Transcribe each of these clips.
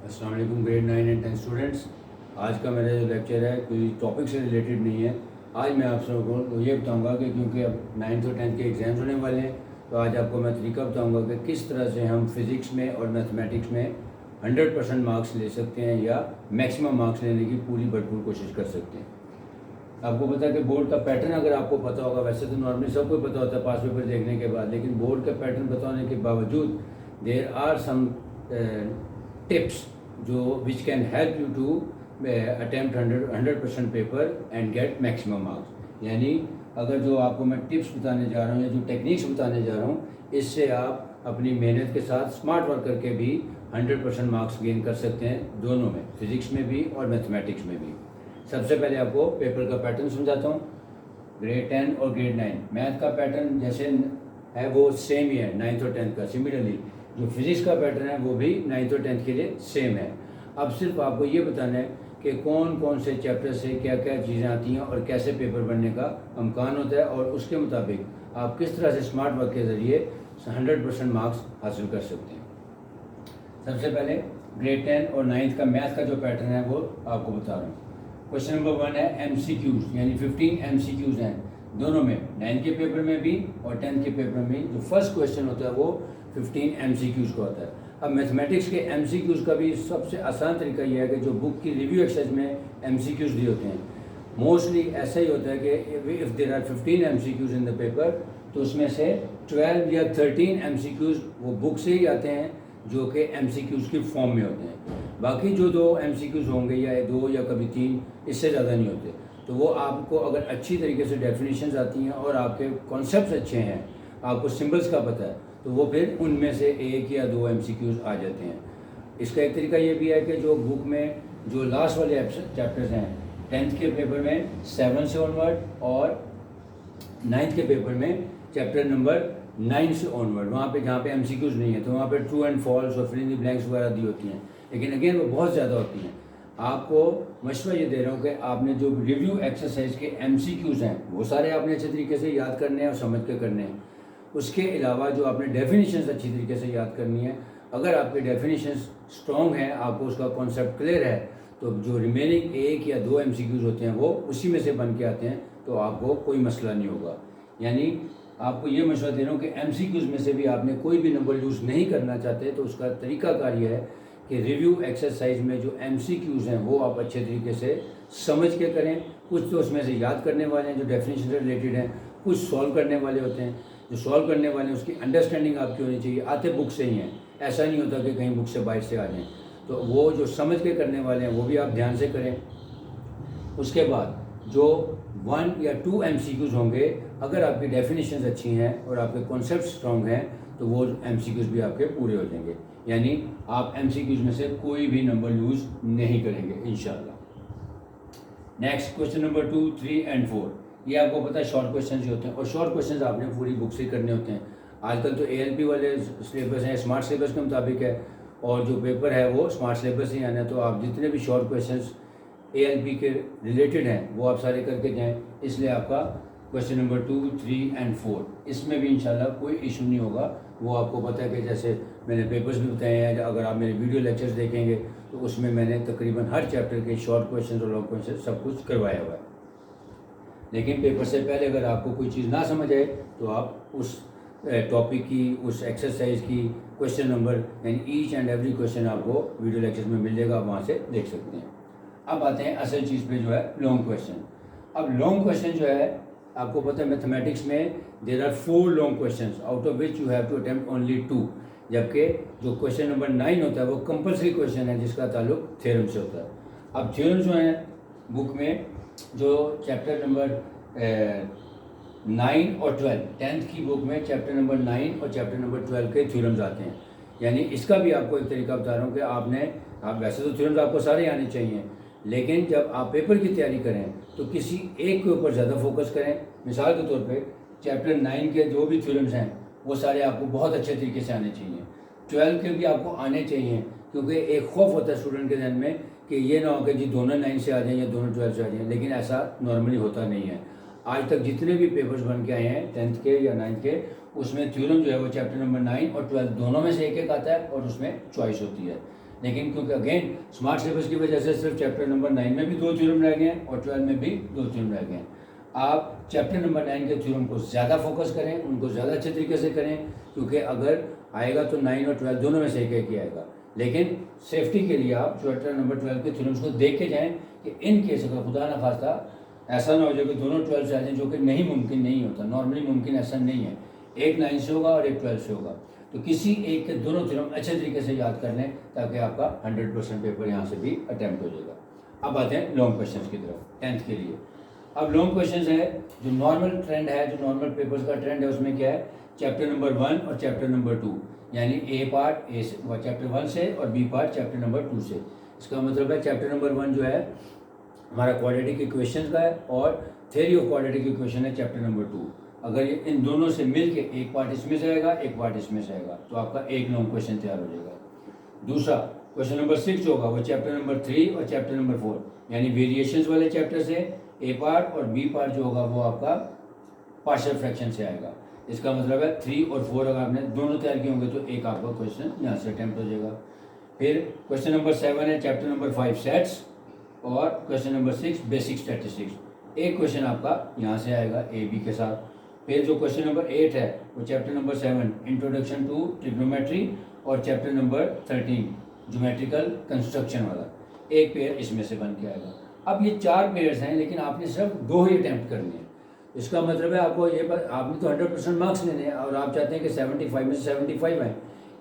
अस्सलाम वालेकुम grade 9 and 10 students. आज का मेरा जो लेक्चर है कोई टॉपिक से रिलेटेड नहीं है। आज मैं आप सबको तो ये बताऊंगा कि क्योंकि अब 9th और 10th के एग्ज़ाम्स होने वाले हैं, तो आज आपको मैं तरीका बताऊंगा कि किस तरह से हम फिज़िक्स में और मैथमेटिक्स में 100% मार्क्स ले सकते हैं या मैक्सिमम मार्क्स लेने की पूरी भरपूर कोशिश कर सकते हैं। आपको पता है कि बोर्ड का पैटर्न अगर आपको पता होगा, वैसे तो नॉर्मली सबको पता होता है पास पेपर देखने के बाद, लेकिन बोर्ड का पैटर्न बताने के बावजूद देर आर सम टिप्स जो which can help you to attempt 100% paper and get maximum marks. यानी अगर जो आपको मैं टिप्स बताने जा रहा हूँ या जो टेक्निक्स बताने जा रहा हूँ, इससे आप अपनी मेहनत के साथ स्मार्ट वर्क करके भी 100% मार्क्स गेन कर सकते हैं, दोनों में, फिज़िक्स में भी और मैथमेटिक्स में भी। सबसे पहले आपको पेपर का पैटर्न समझाता हूँ। ग्रेड 10 और ग्रेड 9 मैथ का पैटर्न जैसे है वो सेम ही है 9th और 10th का। सिमिलरली जो फिज़िक्स का पैटर्न है वो भी 9th और 10th के लिए सेम है। अब सिर्फ आपको ये बताना है कि कौन कौन से चैप्टर से क्या क्या चीज़ें आती हैं और कैसे पेपर बनने का अमकान होता है, और उसके मुताबिक आप किस तरह से स्मार्ट वर्क के ज़रिए 100% मार्क्स हासिल कर सकते हैं। सबसे पहले ग्रेड 10 और 9th का मैथ का जो पैटर्न है वो आपको बता रहा हूँ। क्वेश्चन नंबर 1 है MCQs, यानी 15 MCQs हैं दोनों में, 9 के पेपर में भी और 10 के पेपर में। जो फर्स्ट क्वेश्चन होता है वो 15 MCQs का होता है। अब मैथमेटिक्स के MCQs का भी सबसे आसान तरीका यह है कि जो बुक की रिव्यू एक्सरसाइज में MCQs दिए होते हैं, मोस्टली ऐसा ही होता है कि if there are 15 MCQs in the paper, तो उसमें से 12 या 13 MCQs वो बुक से ही आते हैं जो कि MCQs की फॉर्म में होते हैं। बाकी जो 2 MCQs होंगे या 2 या कभी 3, इससे ज़्यादा नहीं होते। तो वो आपको अगर अच्छी तरीके से डेफिनेशंस आती हैं और आपके कॉन्सेप्ट्स अच्छे हैं, आपको सिंबल्स का पता है, तो वो फिर उनमें से 1 या 2 MCQs आ जाते हैं। इसका एक तरीका ये भी है कि जो बुक में जो लास्ट वाले चैप्टर्स हैं 10th के पेपर में 7 से ऑनवर्ड और 9th के पेपर में चैप्टर नंबर 9 से ऑनवर्ड, वहाँ पे जहाँ पे MCQs नहीं है, तो वहाँ पे ट्रू एंड फॉल्स और फिल इन द ब्लैंक्स वगैरह दी होती हैं, लेकिन अगेन वो बहुत ज़्यादा होती हैं। आपको मशवरा ये दे रहा हूँ कि आपने जो रिव्यू एक्सरसाइज के MCQs हैं वो सारे आपने अच्छे तरीके से याद करने हैं और समझ के करने हैं। उसके अलावा जो आपने डेफिनेशंस अच्छी तरीके से याद करनी है। अगर आपके डेफिनेशंस स्ट्रॉन्ग हैं, आपको उसका कॉन्सेप्ट क्लियर है, तो जो रिमेनिंग 1 या 2 MCQs होते हैं वो उसी में से बन के आते हैं, तो आपको कोई मसला नहीं होगा। यानी आपको ये मशवरा दे रहा हूँ कि MCQs में से भी आपने कोई भी नंबर यूज़ नहीं करना चाहते, तो उसका तरीकाकार ये है कि रिव्यू एक्सरसाइज में जो MCQs हैं वो आप अच्छे तरीके से समझ के करें। कुछ तो उसमें से याद करने वाले हैं जो डेफिनेशन से रिलेटेड हैं, कुछ सॉल्व करने वाले होते हैं। जो सॉल्व करने वाले हैं उसकी अंडरस्टैंडिंग आपकी होनी चाहिए, आते बुक से ही हैं, ऐसा नहीं होता कि कहीं बुक से बाहर से आ जाएँ। तो वो जो समझ के करने वाले हैं वो भी आप ध्यान से करें। उसके बाद जो 1 या 2 MCQs होंगे, अगर आपकी डेफिनेशंस अच्छी हैं और आपके कॉन्सेप्ट स्ट्रॉन्ग हैं, तो वो MCQs भी आपके पूरे हो जाएंगे। यानी आप MCQs में से कोई भी नंबर यूज़ नहीं करेंगे इंशाल्लाह। नेक्स्ट क्वेश्चन नंबर 2, 3 एंड 4, ये आपको पता है शॉर्ट क्वेश्चन ही होते हैं, और शॉर्ट क्वेश्चन आपने पूरी बुक से करने होते हैं। आजकल तो ALP वाले सिलेबस हैं, स्मार्ट सिलेबस के मुताबिक है, और जो पेपर है वो स्मार्ट सिलेबस ही आना है। तो आप जितने भी शॉर्ट क्वेश्चन ALP के रिलेटेड हैं वो आप सारे करके जाएँ। इसलिए आपका क्वेश्चन नंबर 2, 3 एंड 4 इसमें भी इंशाल्लाह कोई इशू नहीं होगा। वो आपको पता है कि जैसे मैंने पेपर्स भी बताए हैं, अगर आप मेरे वीडियो लेक्चर्स देखेंगे तो उसमें मैंने तकरीबन हर चैप्टर के शॉर्ट क्वेश्चन और लॉन्ग क्वेश्चन सब कुछ करवाया हुआ है। लेकिन पेपर से पहले अगर आपको कोई चीज़ ना समझ आए, तो आप उस टॉपिक की, उस एक्सरसाइज की क्वेश्चन नंबर यानी ईच एंड एवरी क्वेश्चन आपको वीडियो लेक्चर्स में मिल जाएगा, आप वहाँ से देख सकते हैं। अब आते हैं असल चीज़ पे, जो है लॉन्ग क्वेश्चन। अब लॉन्ग क्वेश्चन जो है आपको पता है मैथमेटिक्स में there are 4 long questions, out of which you have to attempt only 2, जबकि जो क्वेश्चन नंबर 9 होता है वो कंपलसरी क्वेश्चन है जिसका ताल्लुक थ्योरम से होता है। अब थ्योरम जो है बुक में, जो चैप्टर नंबर 9 और 12, 10th की बुक में चैप्टर नंबर 9 और चैप्टर नंबर 12 के थ्योरम्स आते हैं। यानी इसका भी आपको एक तरीका बता रहा हूँ कि आप वैसे तो थ्योरम्स आपको सारे आने चाहिए, लेकिन जब आप पेपर की तैयारी करें तो किसी एक के ऊपर ज़्यादा फोकस करें। मिसाल के तौर पे चैप्टर 9 के जो भी थ्योरम्स हैं वो सारे आपको बहुत अच्छे तरीके से आने चाहिए। 12 के भी आपको आने चाहिए, क्योंकि एक खौफ होता है स्टूडेंट के जहन में कि ये ना हो कि जी दोनों 9 से आ जाएँ या दोनों 12 से आ जाएँ, लेकिन ऐसा नॉर्मली होता नहीं है। आज तक जितने भी पेपर्स बन के आए हैं 10th के या 9th के, उसमें थ्योरम जो है वो चैप्टर नंबर 9 और 12 दोनों में से एक एक आता है और उसमें चॉइस होती है। लेकिन क्योंकि अगेन स्मार्ट सिलेबस की वजह से सिर्फ चैप्टर नंबर 9 में भी 2 थ्योरम रह गए हैं और 12 में भी 2 थ्योरम रह गए हैं। आप चैप्टर नंबर 9 के थ्योरम को ज़्यादा फोकस करें, उनको ज़्यादा अच्छे तरीके से करें, क्योंकि अगर आएगा तो 9 और 12 दोनों में से एक ही आएगा। लेकिन सेफ्टी के लिए आप चैप्टर नंबर 12 के थ्योरम्स को देख के जाएँ कि इन केस अगर खुदा न खास्ता ऐसा ना हो जाए कि दोनों 12 से आ जाएँ, जो कि नहीं मुमकिन नहीं होता, नॉर्मली मुमकिन ऐसा नहीं है। एक 9 से होगा और एक 12 से होगा, तो किसी एक के दोनों थ्योरम अच्छे तरीके से याद कर लें ताकि आपका 100% पेपर यहाँ से भी अटैम्प्ट हो जाएगा। अब आते हैं लॉन्ग क्वेश्चंस की तरफ 10th के लिए। अब लॉन्ग क्वेश्चंस है जो नॉर्मल ट्रेंड है, जो नॉर्मल पेपर्स का ट्रेंड है, उसमें क्या है, चैप्टर नंबर 1 और चैप्टर नंबर 2, यानी ए पार्ट ए से चैप्टर 1 से और बी पार्ट चैप्टर नंबर 2 से। इसका मतलब है चैप्टर नंबर 1 जो है हमारा क्वाड्रेटिक इक्वेशन का है और थ्योरी ऑफ क्वाड्रेटिक इक्वेशन है चैप्टर नंबर 2। अगर ये इन दोनों से मिल के एक पार्ट इसमें से आएगा, एक पार्ट इसमें से आएगा, तो आपका एक लॉन्ग क्वेश्चन तैयार हो जाएगा। दूसरा क्वेश्चन नंबर 6 जो होगा वो चैप्टर नंबर 3 और चैप्टर नंबर 4, यानी वेरिएशंस वाले चैप्टर से ए पार्ट और बी पार्ट जो होगा वो आपका पार्शियल फ्रैक्शन से आएगा। इसका मतलब है 3 और 4 अगर आपने दोनों तैयार किए होंगे तो एक आपका क्वेश्चन यहाँ से अटैम्प्ट हो जाएगा। फिर क्वेश्चन नंबर 7 है चैप्टर नंबर 5 सेट्स और क्वेश्चन नंबर 6 बेसिक स्टैटिस्टिक्स। एक क्वेश्चन आपका यहाँ से आएगा ए बी के साथ। फिर जो क्वेश्चन नंबर 8 है वो chapter number 7 introduction to trigonometry और चैप्टर नंबर 13 ज्योमेट्रिकल कंस्ट्रक्शन वाला, एक पेयर इसमें से बन के आएगा। अब ये 4 पेयर्स हैं, लेकिन आपने सिर्फ 2 ही अटैम्प्ट करने हैं। इसका मतलब है आपको ये आपने तो 100% मार्क्स लेने हैं और आप चाहते हैं कि 75 में से 75 आए।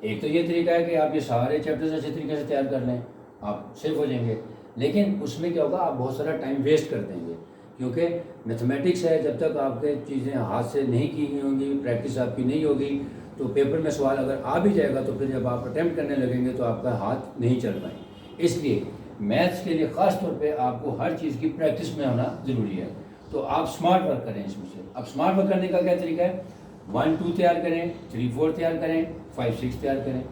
एक तो ये तरीका है कि आप ये सारे चैप्टर्स अच्छे तरीके से तैयार कर लें, आप सेफ हो जाएंगे। लेकिन उसमें क्या होगा, आप बहुत सारा टाइम वेस्ट कर देंगे, क्योंकि मैथमेटिक्स है, जब तक आपके चीज़ें हाथ से नहीं की गई होंगी, प्रैक्टिस आपकी नहीं होगी, तो पेपर में सवाल अगर आ भी जाएगा तो फिर जब आप अटैम्प्ट करने लगेंगे तो आपका हाथ नहीं चल पाएंगे। इसलिए मैथ्स के लिए ख़ास तौर पे आपको हर चीज़ की प्रैक्टिस में होना ज़रूरी है। तो आप स्मार्ट वर्क करें इसमें से। अब स्मार्ट वर्क करने का क्या तरीका है, 1 2 तैयार करें, 3 4 तैयार करें, 5 6 तैयार करें।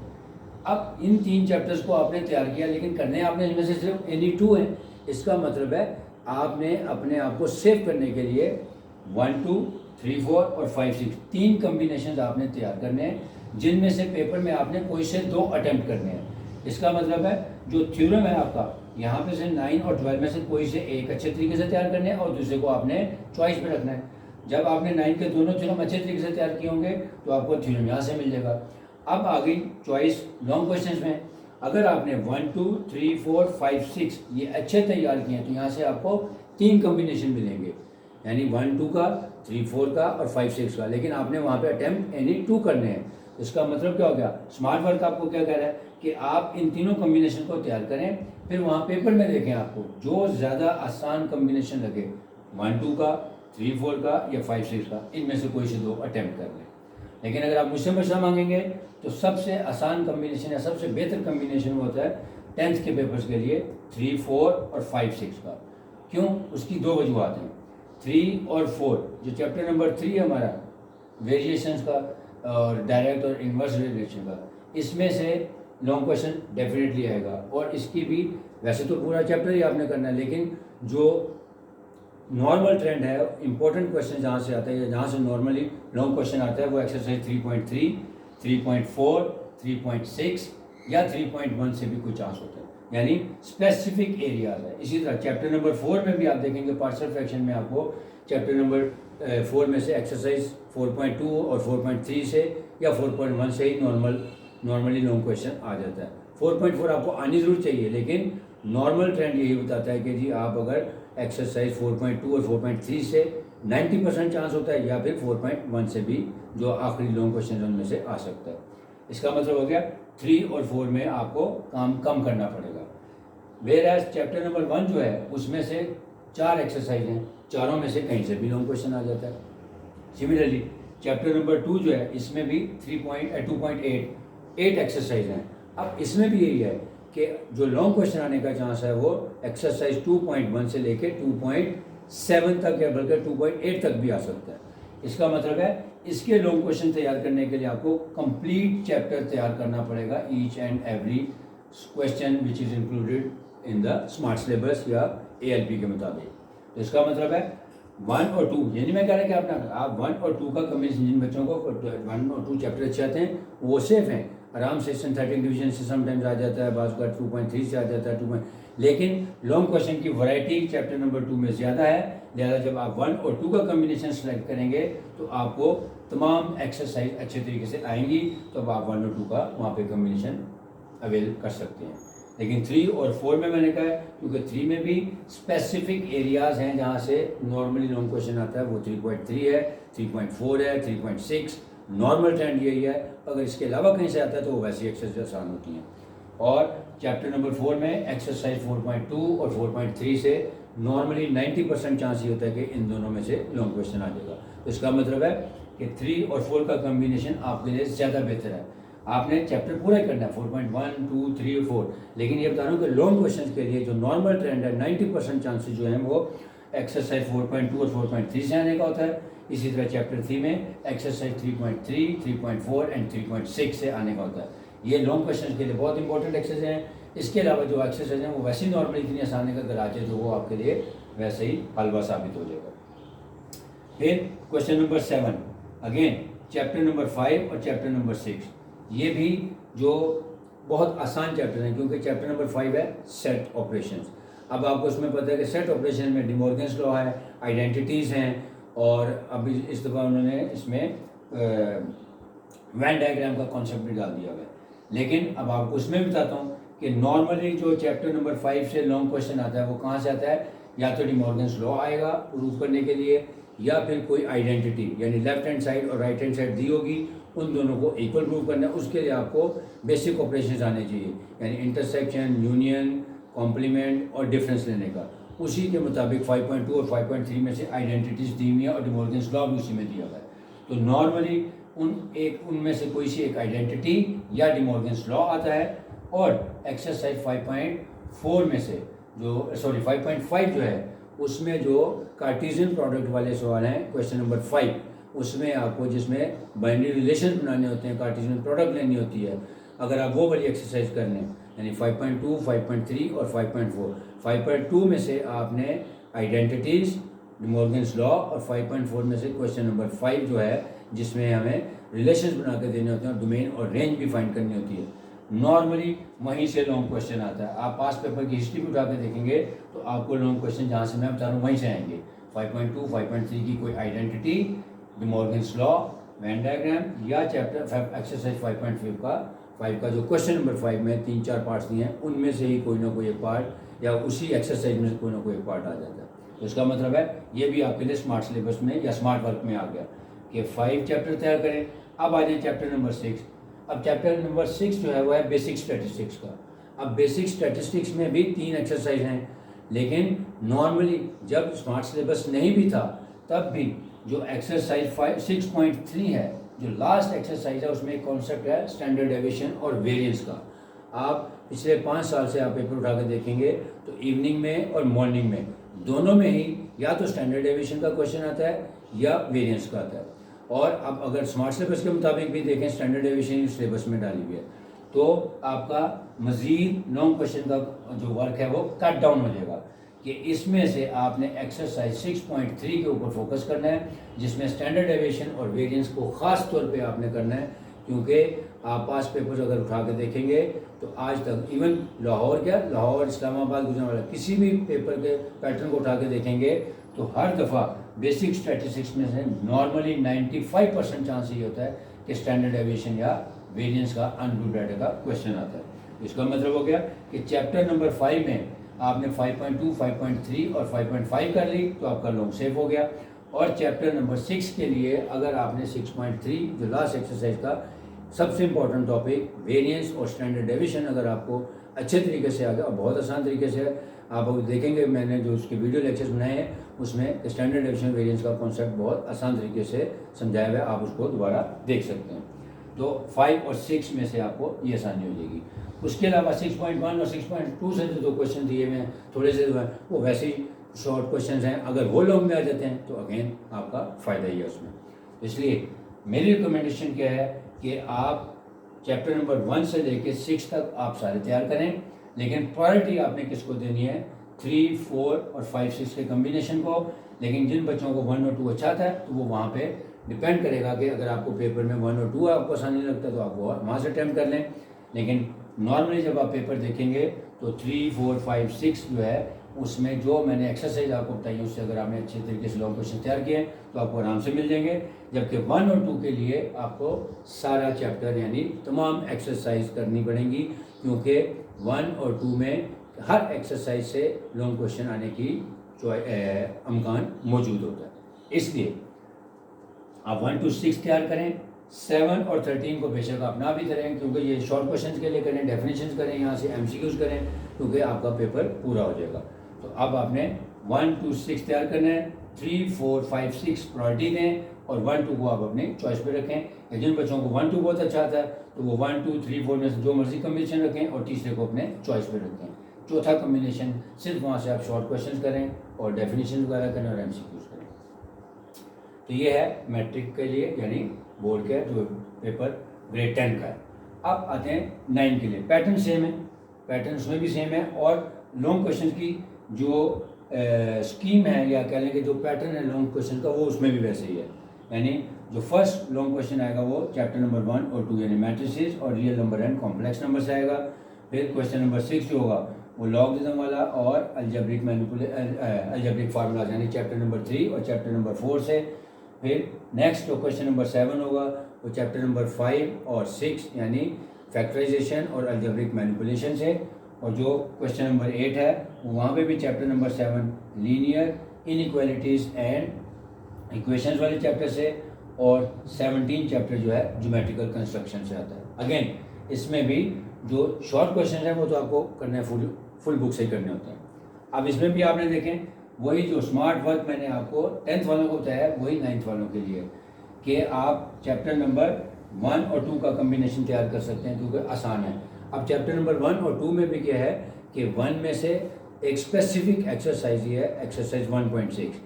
अब इन 3 चैप्टर्स को आपने तैयार किया, लेकिन करने आपने इनमें से सिर्फ एनी 2 हैं। इसका मतलब है आपने अपने आप को सेव करने के लिए 1 2 3 4 और 5 6 3 कम्बिनेशन आपने तैयार करने हैं, जिनमें से पेपर में आपने कोई से 2 अटैम्प्ट करने हैं। इसका मतलब है जो थ्योरम है आपका, यहाँ पे से 9 और 12 में से कोई से एक अच्छे तरीके से तैयार करने हैं और दूसरे को आपने चॉइस पे रखना है। जब आपने 9 के दोनों थ्योरम अच्छे तरीके से तैयार किए होंगे तो आपको थ्योरम यहाँ से मिल जाएगा। अब आ गई चॉइस लॉन्ग क्वेश्चन में। अगर आपने 1 2 3 4 5 6 ये अच्छे तैयार किए हैं तो यहाँ से आपको 3 कम्बिनेशन मिलेंगे, यानी 1 2 का, 3 4 का और 5 6 का। लेकिन आपने वहाँ पे अटैम्प्ट एनी 2 करने हैं। इसका मतलब क्या हो गया, स्मार्ट वर्क आपको क्या कह रहा है कि आप इन तीनों कम्बिनेशन को तैयार करें, फिर वहाँ पेपर में देखें आपको जो ज़्यादा आसान कम्बिनेशन लगे, 1 2 का, 3 4 का या 5 6 का, इनमें से कोई से 2 अटैम्प्ट कर लें। लेकिन अगर आप मुझसे मशवरा मांगेंगे तो सबसे आसान कम्बिनेशन या सबसे बेहतर कम्बिनेशन होता है 10th के पेपर्स के लिए 3 4 और 5 6 का। क्यों, उसकी 2 वजूहत हैं। 3 और 4 जो चैप्टर नंबर 3 है हमारा वेरिएशंस का और डायरेक्ट और इन्वर्स रिलेशन का, इसमें से लॉन्ग क्वेश्चन डेफिनेटली आएगा। और इसकी भी वैसे तो पूरा चैप्टर ही आपने करना है, लेकिन जो नॉर्मल ट्रेंड है, इंपॉर्टेंट क्वेश्चन जहाँ से आता है या जहाँ से नॉर्मली लॉन्ग क्वेश्चन आता है वो एक्सरसाइज 3.3, 3.4, 3.6 या 3.1 से भी कुछ चांस होता है, यानी स्पेसिफिक एरियाज है। इसी तरह चैप्टर नंबर 4 में भी आप देखेंगे पार्शियल फ्रैक्शन में आपको चैप्टर नंबर 4 में से एक्सरसाइज 4.2 और 4.3 से या 4.1 से ही नॉर्मली लॉन्ग क्वेश्चन आ जाता है। 4.4 आपको आनी जरूर चाहिए, लेकिन नॉर्मल ट्रेंड यही बताता है कि जी आप अगर एक्सरसाइज 4.2 और 4.3 से 90% चांस होता है, या फिर 4.1 से भी जो आखिरी लॉन्ग क्वेश्चन उनमें से आ सकता है। इसका मतलब हो गया 3 और 4 में आपको काम कम करना पड़ेगा। वेयर एज चैप्टर नंबर 1 जो है उसमें से 4 एक्सरसाइज हैं, चारों में से कहीं से भी लॉन्ग क्वेश्चन आ जाता है। सिमिलरली चैप्टर नंबर 2 जो है इसमें भी 2.8 एक्सरसाइज हैं। अब इसमें भी यही है कि जो लॉन्ग क्वेश्चन आने का चांस है वो एक्सरसाइज 2.1 से लेके 2.7 तक या बल्कि 2.8 तक भी आ सकता है। इसका मतलब है इसके लॉन्ग क्वेश्चन तैयार करने के लिए आपको कंप्लीट चैप्टर तैयार करना पड़ेगा, each and every question which is included in the smart syllabus या ALP के मुताबिक। तो इसका मतलब है 1 और 2, यानी मैं कह रहा कि आप 1 और 2 का कम्बिनेशन, जिन बच्चों को 1 और 2 चैप्टर अच्छे आते हैं वो सेफ हैं। आराम से सिंथेटिक डिवीजन से समटाइम्स आ जाता है, बाज़ का 2.3 से आ जाता है 2. लेकिन लॉन्ग क्वेश्चन की वैरायटी चैप्टर नंबर 2 में ज़्यादा है, लिहाजा जब आप 1 और 2 का कम्बिनेशन सेलेक्ट करेंगे तो आपको तमाम एक्सरसाइज अच्छे तरीके से आएंगी, तो अब आप 1 और 2 का वहाँ पे कम्बिनेशन अवेल कर सकते हैं. लेकिन 3 और 4 में मैंने कहा है क्योंकि 3 में भी स्पेसिफिक एरियाज़ हैं जहाँ से नॉर्मली लॉन्ग क्वेश्चन आता है, वो 3.3 है, 3.4 है, 3.6. नॉर्मल ट्रेंड यही है. अगर इसके अलावा कहीं से आता है तो वो वैसी एक्सरसाइज आसान होती हैं. और चैप्टर नंबर 4 में एक्सरसाइज 4.2 और 4.3 से नॉर्मली 90% चांस ये होता है कि इन दोनों में से लॉन्ग क्वेश्चन आ जाएगा. तो इसका मतलब है कि 3 और 4 का कम्बिनेशन आपके लिए ज़्यादा बेहतर है. आपने चैप्टर पूरा ही करना है 4.1, 2, 3 और 4. लेकिन ये बता रहा हूँ कि लॉन्ग क्वेश्चन के लिए जो नॉर्मल ट्रेंड है 90% चांसेस जो हैं वो एक्सरसाइज 4.2 और 4.3 से आने का होता है. इसी तरह चैप्टर 3 में एक्सरसाइज 3.3, 3.4 एंड 3.6 से आने का होता है. ये लॉन्ग क्वेश्चन के लिए बहुत इंपॉर्टेंट एक्सरसाइज हैं. इसके अलावा जो एक्सरसाइज हैं वो वैसे ही नॉर्मली इतनी आसान है कि अगर आ जाए तो वो आपके लिए वैसे ही हलवा साबित हो जाएगा. फिर question number 7 again chapter number 5 और चैप्टर नंबर 6. ये भी जो बहुत आसान चैप्टर हैं क्योंकि चैप्टर नंबर 5 है सेट ऑपरेशंस. अब आपको उसमें पता है कि सेट ऑपरेशन में डिमॉर्गन्स लॉ है, आइडेंटिटीज़ हैं, और अभी इस दफ़ा उन्होंने इसमें वैन डायग्राम का कॉन्सेप्ट भी डाल दिया हुआ है. लेकिन अब आपको उसमें बताता हूँ कि नॉर्मली जो चैप्टर नंबर 5 से लॉन्ग क्वेश्चन आता है वो कहाँ से आता है, या तो डिमॉर्गन्स लॉ आएगा प्रूव करने के लिए, या फिर कोई आइडेंटिटी यानी लेफ्ट हैंड साइड और राइट हैंड साइड दी होगी, उन दोनों को इक्वल प्रूव करना है. उसके लिए आपको बेसिक ऑपरेशंस आने चाहिए, यानी इंटरसेक्शन, यूनियन, कॉम्प्लीमेंट और डिफरेंस लेने का. उसी के मुताबिक 5.2 और 5.3 में से आइडेंटिटीज़ दी हुई है और डिमॉर्गन्स लॉ भी उसी में दिया हुआ है. तो नॉर्मली उनमें से कोई सी एक आइडेंटिटी या डिमॉर्गन्स लॉ आता है. और एक्सरसाइज 5.4 में से जो 5.5 जो है उसमें जो कार्टेशियन प्रोडक्ट वाले सवाल हैं क्वेश्चन नंबर 5, उसमें आपको जिसमें बाइनरी रिलेशन बनाने होते हैं, कार्टेशियन प्रोडक्ट लेनी होती है, अगर आप वो वाली एक्सरसाइज कर लें यानी 5.2, 5.3 और 5.4. 5.2 में से आपने आइडेंटिटीज़, डिमॉर्गन्स लॉ, और 5.4 में से क्वेश्चन नंबर 5 जो है जिसमें हमें रिलेशंस बना के देने होते हैं, डोमेन और रेंज भी फाइंड करनी होती है. नॉर्मली वहीं से लॉन्ग क्वेश्चन आता है. आप पास पेपर की हिस्ट्री भी उठा के देखेंगे तो आपको लॉन्ग क्वेश्चन जहाँ से मैं बता रहा हूँ वहीं से आएंगे. 5.2, 5.3 की कोई identity, De Morgan's law, Venn diagram, या चैप्टर एक्सरसाइज 5.5 का जो क्वेश्चन नंबर 5 में 3-4 पार्ट्स दिए हैं उनमें से ही कोई ना कोई एक पार्ट या उसी एक्सरसाइज में से कोई ना कोई एक पार्ट आ जाता है. तो इसका मतलब है ये भी आपके लिए स्मार्ट सिलेबस में या स्मार्ट वर्क में आ गया कि 5 चैप्टर तैयार करें. अब आ जाए चैप्टर नंबर 6. अब चैप्टर नंबर 6 जो है वो है बेसिक स्टैटिस्टिक्स का. अब बेसिक स्टैटिस्टिक्स में भी 3 एक्सरसाइज हैं, लेकिन नॉर्मली जब स्मार्ट सिलेबस नहीं भी था तब भी जो एक्सरसाइज 6.3 है, जो लास्ट एक्सरसाइज है, उसमें एक कॉन्सेप्ट है स्टैंडर्ड डेविएशन और वेरिएंस का. आप पिछले 5 साल से आप पेपर उठा के देखेंगे तो इवनिंग में और मॉर्निंग में दोनों में ही या तो स्टैंडर्ड डेविएशन का क्वेश्चन आता है या वेरिएंस का आता है. और अब अगर स्मार्ट सिलेबस के मुताबिक भी देखें, स्टैंडर्ड डेविएशन सिलेबस में डाली हुई है, तो आपका मज़ीद लॉन्ग क्वेश्चन का जो वर्क है वो कट डाउन हो जाएगा कि इसमें से आपने एक्सरसाइज 6.3 के ऊपर फोकस करना है, जिसमें स्टैंडर्ड डेविएशन और वेरिएंस को ख़ास तौर पे आपने करना है. क्योंकि आप पास पेपर्स अगर उठा के देखेंगे तो आज तक इवन लाहौर, इस्लामाबाद, गुजरांवाला, किसी भी पेपर के पैटर्न को उठा के देखेंगे तो हर दफ़ा बेसिक स्टैटिस्टिक्स में से नॉर्मली 95% चांस ये होता है कि स्टैंडर्ड डेविएशन या वेरिएंस का अनरूल्ड डाटा का क्वेश्चन आता है. इसका मतलब हो गया कि चैप्टर नंबर 5 में आपने 5.2, 5.3 और 5.5 कर ली तो आपका लॉन्ग सेफ हो गया. और चैप्टर नंबर 6 के लिए अगर आपने 6.3 जो लास्ट एक्सरसाइज का सबसे इंपॉर्टेंट टॉपिक वेरिएंस और स्टैंडर्ड डेविएशन अगर आपको अच्छे तरीके से आ गया और बहुत आसान तरीके से आप अभी देखेंगे, मैंने जो उसके वीडियो लेक्चर्स बनाए हैं उसमें स्टैंडर्ड डेविएशन वेरिएंस का कॉन्सेप्ट बहुत आसान तरीके से समझाया हुआ है, आप उसको दोबारा देख सकते हैं. तो 5 और 6 में से आपको ये आसानी हो जाएगी. उसके अलावा 6.1 और 6.2 से जो 2 क्वेश्चन दिए हुए हैं थोड़े से वो वैसे ही शॉर्ट क्वेश्चन हैं, अगर वो लॉन्ग में आ जाते हैं तो अगेन आपका फ़ायदा ही है उसमें. इसलिए मेरी रिकमेंडेशन क्या है कि आप चैप्टर नंबर 1 से लेकर 6 तक आप सारे तैयार करें, लेकिन प्रायोरिटी आपने किसको देनी है, 3, 4 और 5, 6 के कम्बिनेशन को. लेकिन जिन बच्चों को 1 और 2 अच्छा था तो वो वहाँ पे डिपेंड करेगा कि अगर आपको पेपर में 1 और 2 आपको आसान नहीं लगता तो आप वहाँ से अटैम्प्ट कर लें। लेकिन नॉर्मली जब आप पेपर देखेंगे तो 3, 4, 5, 6 जो है उसमें जो मैंने एक्सरसाइज आपको बताई उससे अगर आपने अच्छे तरीके से लॉन्ग क्वेश्चन तैयार किए तो आपको आराम से मिल जाएंगे। जबकि 1 और 2 के लिए आपको सारा चैप्टर यानी तमाम एक्सरसाइज करनी पड़ेंगी, क्योंकि 1 और 2 में हर एक्सरसाइज से लॉन्ग क्वेश्चन आने की अमकान मौजूद होता है। इसलिए आप 1 to 6 तैयार करें, 7 और 13 को बेशक आप ना भी करें, क्योंकि ये शॉर्ट क्वेश्चन के लिए करें, डेफिनेशन करें, यहाँ से MCQs करें, क्योंकि आपका पेपर पूरा हो जाएगा। तो अब आपने 1 to 6 तैयार करना है, 3, 4, 5, 6 प्रायोरिटी दें और 1, 2 को आप अपने चॉइस पे रखें। जिन बच्चों को 1, 2 बहुत अच्छा आता है तो वो 1, 2, 3, 4 में से जो मर्जी कम्बिनेशन रखें और तीसरे को अपने चॉइस पे रखें। चौथा कम्बिनेशन सिर्फ वहाँ से आप शॉर्ट क्वेश्चन करें और डेफिनेशन वगैरह करें और MCQs करें। तो ये है मैट्रिक के लिए यानी बोर्ड का जो पेपर ग्रेड 10 का है। अब आते हैं 9 के लिए। पैटर्न सेम है, पैटर्न उसमें भी सेम है और लॉन्ग क्वेश्चन की जो स्कीम है या कह लें कि जो पैटर्न है लॉन्ग क्वेश्चन का वो उसमें भी वैसे ही है। यानी जो फर्स्ट लॉन्ग क्वेश्चन आएगा वो चैप्टर नंबर 1 और 2 यानी मैट्रिसेस और real number and complex number से आएगा। फिर क्वेश्चन नंबर 6 जो होगा वो लॉगरिथम वाला और अलजेब्रिक फार्मूलाज यानी चैप्टर नंबर 3 और चैप्टर नंबर 4 से। फिर नेक्स्ट जो क्वेश्चन नंबर 7 होगा वो चैप्टर नंबर 5 और 6 यानी फैक्टराइजेशन और अलजेब्रिक मैनिपुलेशन से। और जो क्वेश्चन नंबर 8 है वो वहाँ पे भी chapter number 7 linear inequalities and equations वाले चैप्टर से। और 17 चैप्टर जो है ज्योमेट्रिकल कंस्ट्रक्शन से आता है। अगेन इसमें भी जो शॉर्ट क्वेश्चन है वो तो आपको करने हैं फुल बुक से ही करने होते हैं। अब इसमें भी आपने देखें वही जो स्मार्ट वर्क मैंने आपको 10th वालों को बताया है वही 9th वालों के लिए कि आप चैप्टर नंबर 1 और 2 का कम्बिनेशन तैयार कर सकते हैं, क्योंकि आसान है। अब चैप्टर नंबर 1 और 2 में भी क्या है कि 1 में से एक स्पेसिफिक एक्सरसाइज ही है एक्सरसाइज 1.6।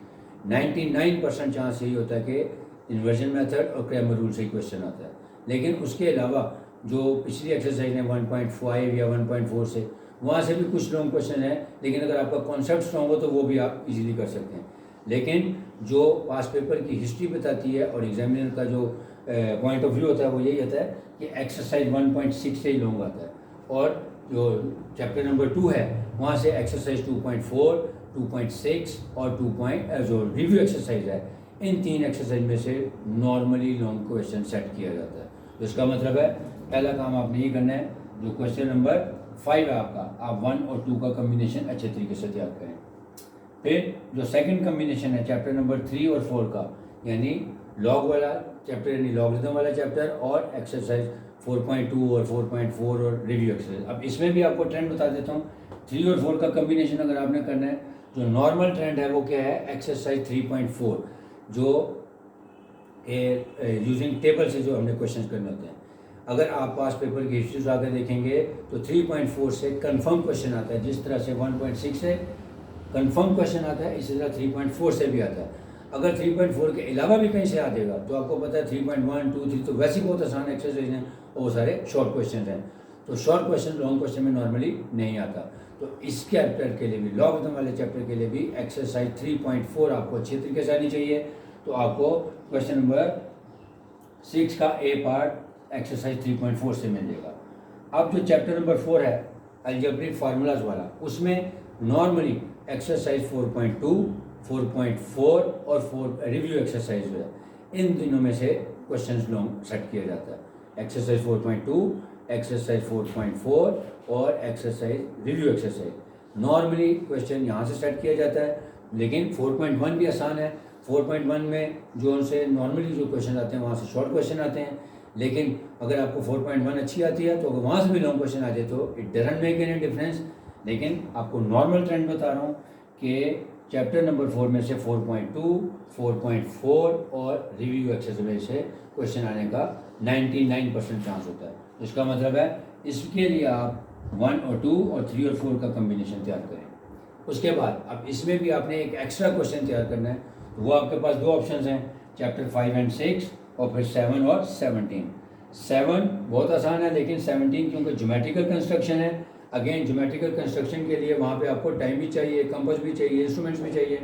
99% चांस यही होता है कि इन्वर्जन मेथड और क्रैमर रूल से ही क्वेश्चन आता है। लेकिन उसके अलावा जो पिछली एक्सरसाइज है 1.5 या 1.4 से वहाँ से भी कुछ लॉन्ग क्वेश्चन है, लेकिन अगर आपका कॉन्सेप्ट स्ट्रॉन्ग हो तो वो भी आप इजीली कर सकते हैं। लेकिन जो पास पेपर की हिस्ट्री बताती है और एग्जामिनर का जो पॉइंट ऑफ व्यू होता है वो यही होता है कि एक्सरसाइज 1.6 से ही लॉन्ग आता है। और जो चैप्टर नंबर 2 है वहाँ से एक्सरसाइज 2.4, 2.6 और जो रिव्यू एक्सरसाइज है इन 3 एक्सरसाइज में से नॉर्मली लॉन्ग क्वेश्चन सेट किया जाता है। तो इसका मतलब है पहला काम आपने ये करना है, जो क्वेश्चन नंबर 5 है आपका, आप 1 और 2 का कम्बिनेशन अच्छे तरीके से तैयार करें। फिर जो सेकंड कम्बिनेशन है चैप्टर नंबर 3 और 4 का यानी लॉग वाला चैप्टर यानी लॉगरिथम वाला चैप्टर और एक्सरसाइज 4.2 और 4.4 और रिव्यू एक्सरसाइज। अब इसमें भी आपको ट्रेंड बता देता हूँ। 3 और 4 का कम्बिनेशन अगर आपने करना है जो नॉर्मल ट्रेंड है वो क्या है एक्सरसाइज 3.4 जो यूजिंग टेबल से जो हमने क्वेश्चन करने होते हैं। अगर आप पास पेपर की हिस्ट्री आकर देखेंगे तो 3.4 से कंफर्म क्वेश्चन आता है, जिस तरह से 1.6 से कंफर्म क्वेश्चन आता है इसी तरह 3.4 से भी आता है। अगर 3.4 के अलावा भी कहीं से आ जाएगा तो आपको पता है 3.1, 2, 3 तो वैसे बहुत आसान एक्सरसाइज हैं और वो सारे शॉर्ट क्वेश्चन हैं। तो शॉर्ट क्वेश्चन लॉन्ग क्वेश्चन में नॉर्मली नहीं आता। तो इस चैप्टर के लिए भी लॉगरिथम वाले चैप्टर के लिए भी एक्सरसाइज 3.4 आपको अच्छे तरीके से आनी चाहिए। तो आपको क्वेश्चन नंबर 6 का ए पार्ट एक्सरसाइज 3.4 से मिल जाएगा। अब जो चैप्टर नंबर 4 है अलजेब्रिक फार्मूलाज वाला उसमें नॉर्मली एक्सरसाइज 4.2, 4.4 और 4 रिव्यू एक्सरसाइज है, इन दिनों में से क्वेश्चंस लॉन्ग सेट किया जाता है। एक्सरसाइज 4.2, एक्सरसाइज 4.4 और exercise review exercise normally question यहाँ से सेट किया जाता है। लेकिन 4.1 भी आसान है। 4.1 में जो उनसे नॉर्मली जो क्वेश्चन आते हैं वहाँ से शॉर्ट क्वेश्चन आते हैं। लेकिन अगर आपको 4.1 अच्छी आती है तो अगर वहाँ से भी लॉन्ग क्वेश्चन आ जाए तो it doesn't make any difference. लेकिन आपको नॉर्मल ट्रेंड बता रहा हूँ कि चैप्टर नंबर 4 में से 4.2, 4.4 और रिव्यू एक्सरसाइज से क्वेश्चन आने का 99% चांस होता है। इसका मतलब है इसके लिए आप 1 और 2 और 3 और 4 का कम्बिनेशन तैयार करें। उसके बाद अब इसमें भी आपने एक एक्स्ट्रा क्वेश्चन तैयार करना है। वो आपके पास 2 ऑप्शन हैं, चैप्टर 5 एंड 6 और फिर 7 और 17। 7 बहुत आसान है, लेकिन 17 क्योंकि ज्योमेट्रिकल कंस्ट्रक्शन है। अगेन ज्योमेट्रिकल कंस्ट्रक्शन के लिए वहाँ पे आपको टाइम भी चाहिए, कंपास भी चाहिए, इंस्ट्रूमेंट्स भी चाहिए।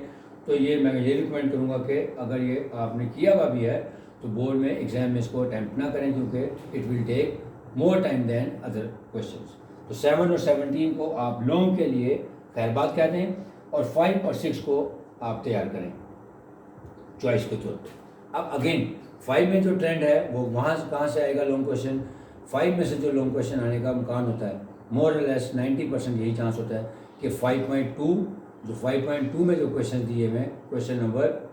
तो ये मैं ये रिकमेंड करूँगा कि अगर ये आपने किया हुआ भी है तो बोर्ड में एग्जाम में इसको अटैम्प्ट ना करें, क्योंकि it will take more time than other questions. तो 7 और 17 को आप लॉन्ग के लिए खैर बात कहते हैं, और 5 और 6 को आप तैयार करें चॉइस के थ्रू। अब अगेन 5 में जो ट्रेंड है वो वहाँ से कहाँ से आएगा लॉन्ग क्वेश्चन? 5 में से जो लॉन्ग क्वेश्चन आने का इम्कान होता है मोर और लेस 90% यही चांस होता है कि 5.2 में जो क्वेश्चन दिए हुए क्वेश्चन नंबर